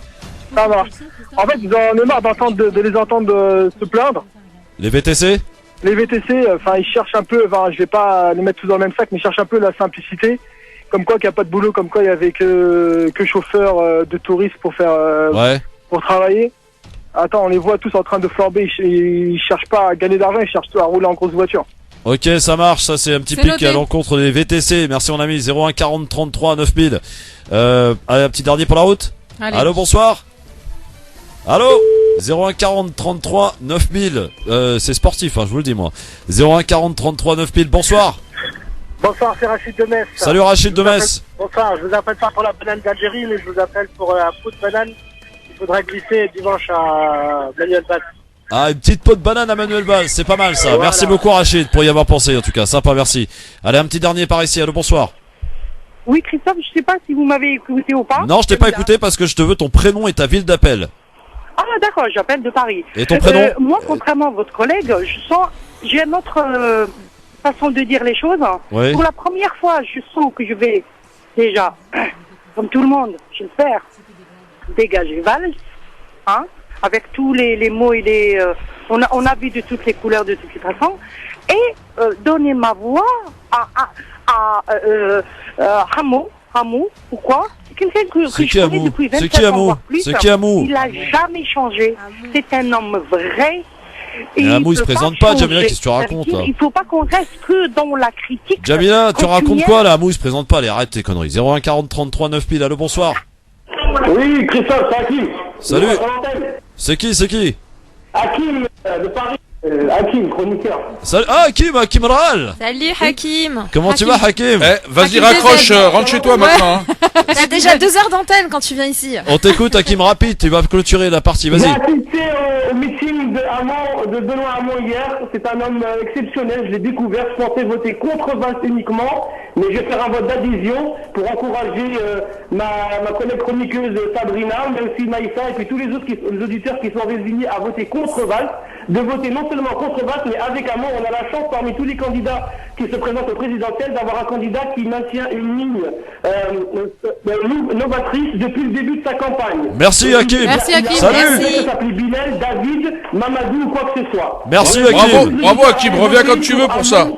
Ça marche. En fait, j'en ai marre de les entendre se plaindre. Les VTC? Les VTC, enfin ils cherchent un peu, enfin je vais pas les mettre tous dans le même sac, mais ils cherchent un peu la simplicité. Comme quoi qu'il n'y a pas de boulot, comme quoi il y avait que chauffeurs de touristes pour faire pour travailler. Attends, on les voit tous en train de flamber, ils cherchent pas à gagner d'argent, ils cherchent à rouler en grosse voiture. Ok, ça marche, ça c'est un petit C'est pic noté. à l'encontre des VTC. Merci mon ami, 01 40 33 9000. Allez, un petit dernier pour la route. Allez. Allô, bonsoir. Allô 01 40 33 9000. C'est sportif, hein, je vous le dis moi. 01 40 33 9000, bonsoir. Bonsoir, c'est Rachid de Metz. Salut Rachid de Metz. Bonsoir, je vous appelle pas pour la banane d'Algérie, mais je vous appelle pour un pot de banane qu'il faudra glisser dimanche à Manuel Valls. Ah, une petite peau de banane à Manuel Valls, c'est pas mal ça. Voilà. Merci beaucoup Rachid pour y avoir pensé en tout cas, sympa, merci. Allez, un petit dernier par ici, allô, bonsoir. Oui, Christophe, je sais pas si vous m'avez écouté ou pas. Non, je t'ai pas écouté parce que je te veux ton prénom et ta ville d'appel. Ah, d'accord, j'appelle de Paris. Et ton prénom Moi, contrairement à votre collègue, j'ai une autre façon de dire les choses. Oui. Pour la première fois, je sens que je vais déjà, comme tout le monde, je vais le faire, dégager Valls, hein, avec tous les mots et les... on a vu de toutes les couleurs, de toutes les façons, et donner ma voix à Hamou. Pourquoi? C'est quelqu'un que C'est je qui, connais Hamou? depuis C'est 25 qui, ans, Hamou? voire plus. C'est qui, Hamou? Il a jamais changé. C'est un homme vrai. Mais Hamou, il se peut présente pas, changer. Jamila, qu'est-ce que tu racontes, là? Il faut pas qu'on reste que dans la critique. Jamila, tu racontes continuelle. quoi là? Hamou, il se présente pas, allez, arrête tes conneries. 01 40 33 9000, allô, bonsoir. Oui, Christophe, c'est Hakim. Salut. C'est qui? Hakim de Paris. Hakim, chroniqueur. Salut. Ah, Hakim Ral. Salut Hakim. Comment tu vas, Hakim? Vas-y, Hakim raccroche, DZ. rentre chez toi Ouais. maintenant. hein. T'as déjà 2 heures d'antenne quand tu viens ici. On t'écoute, Hakim, rapide, tu vas clôturer la partie, J'ai vas-y. assisté au meeting de Hamon de Benoît Hamon hier. C'est un homme exceptionnel, je l'ai découvert. Je pensais voter contre Valls uniquement, mais je vais faire un vote d'adhésion pour encourager ma collègue chroniqueuse Sabrina, mais aussi Maïssa, et puis tous les autres les auditeurs qui sont résignés à voter contre Valls, de voter non seulement contre Valls, mais avec amour. On a la chance parmi tous les candidats qui se présentent au présidentiel d'avoir un candidat qui maintient une ligne novatrice depuis le début de sa campagne. Merci Hakim. Merci Hakim. Salut. Ça peut s'appeler Bilal, David, Mamadou ou quoi que ce soit. Merci Bravo, Hakim. bravo Hakim, reviens quand tu veux pour ça.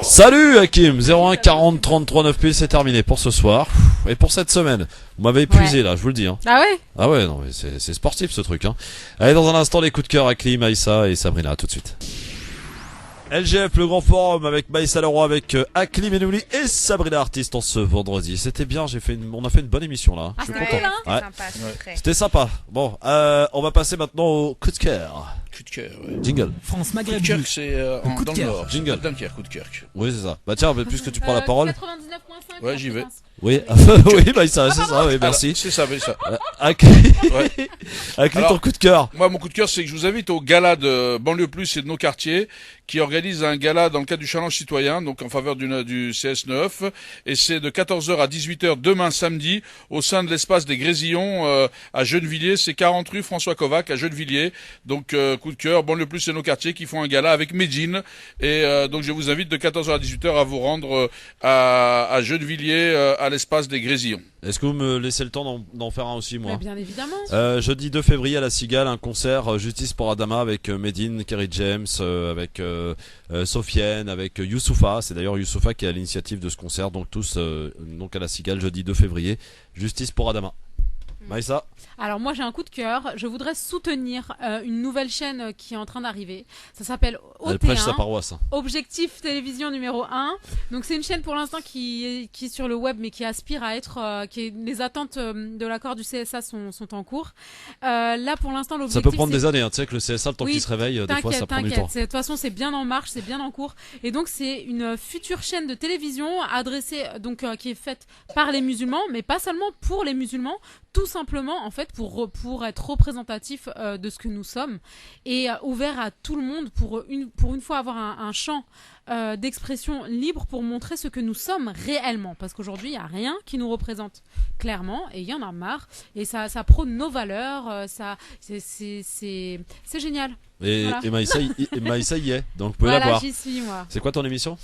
Salut Hakim. 01 40 33 9000, c'est terminé pour ce soir et pour cette semaine. Vous m'avez épuisé là, je vous le dis. Hein. Ah ouais? Ah ouais, non mais c'est sportif ce truc. Hein. Allez, dans un instant les coups de cœur avec Lee, Maïssa et Sabrina. À tout de suite. LGF, le grand forum avec Maïssa Leroy, avec Akli Menouli et Sabrina Artiste en ce vendredi. C'était bien, on a fait une bonne émission là. Ah, je suis c'était content. cool, hein. C'était sympa. Bon, on va passer maintenant au coup de cœur. Coup de cœur, ouais. Jingle. France Maghreb. Coup de cœur, c'est coup de dans le cœur. nord. Jingle. Dunkerque, coup de cœur. Oui, c'est ça. Bah tiens, puisque tu prends la parole. 99.5. Ouais, j'y vais. Oui, oui, Maïssa, c'est ça, oui, merci. C'est ça, c'est ça. Akli, Ouais. Akli, Alors, ton coup de cœur. Moi, mon coup de cœur, c'est que je vous invite au gala de Banlieue Plus et de nos quartiers, qui organise un gala dans le cadre du challenge citoyen, donc en faveur du CS9, et c'est de 14h à 18h demain samedi, au sein de l'espace des Grésillons, à Gennevilliers, c'est 40 rue François Kovac, à Gennevilliers. Donc, coup de cœur, Banlieue Plus et nos quartiers, qui font un gala avec Medine, et donc je vous invite de 14h à 18h à vous rendre à Gennevilliers, à l'espace des Grésillons. Est-ce que vous me laissez le temps d'en faire un aussi, moi? Mais bien évidemment. Jeudi 2 février à la Cigale, un concert Justice pour Adama avec Medine, Kerry James, avec Sofiane, avec Youssoufa. C'est d'ailleurs Youssoufa qui est à l'initiative de ce concert. Donc tous donc à la Cigale, jeudi 2 février. Justice pour Adama. Maïssa. Alors moi j'ai un coup de cœur, je voudrais soutenir une nouvelle chaîne qui est en train d'arriver. Ça s'appelle Elle prêche OT1, sa paroisse. Objectif Télévision numéro 1. Donc c'est une chaîne pour l'instant qui est sur le web mais qui aspire à être, les attentes de l'accord du CSA sont en cours. Là pour l'instant l'objectif ça peut prendre des années, hein. Tu sais que le CSA, le temps qu'il se réveille, des fois ça prend du temps. De toute façon c'est bien en marche, c'est bien en cours. Et donc c'est une future chaîne de télévision adressée, donc qui est faite par les musulmans, mais pas seulement pour les musulmans, tout simplement en fait pour être représentatif de ce que nous sommes et ouvert à tout le monde pour une fois avoir un champ d'expression libre pour montrer ce que nous sommes réellement, parce qu'aujourd'hui il n'y a rien qui nous représente clairement et il y en a marre et ça prône nos valeurs, ça c'est génial. Et, voilà. et Maïssa y est, donc vous pouvez voilà, la voir. j'y suis moi. C'est quoi ton émission?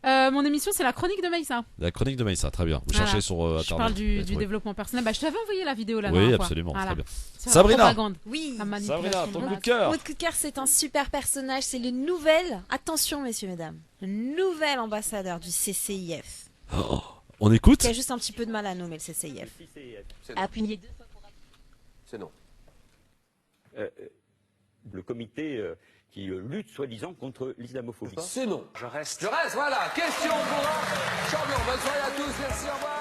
Mon émission c'est la chronique de Maïssa. La chronique de Maïssa, très bien. Vous voilà. cherchez sur Internet. Je parle du développement personnel. Bah, je t'avais envoyé la vidéo là. Oui, absolument, voilà. très bien. Sur Sabrina. Oui. Sabrina, ton coup de cœur. Mon coup de cœur, c'est un super personnage. C'est le nouvel, attention messieurs, mesdames, le nouvel ambassadeur du CCIF. Oh, on écoute. Qui a juste un petit peu de mal à nommer le CCIF. Appuyez 2 fois pour c'est non. Le comité qui lutte soi-disant contre l'islamophobie. C'est non. Je reste. Je reste, voilà. Question pour un champion. Bonne soirée à tous. Merci, au revoir.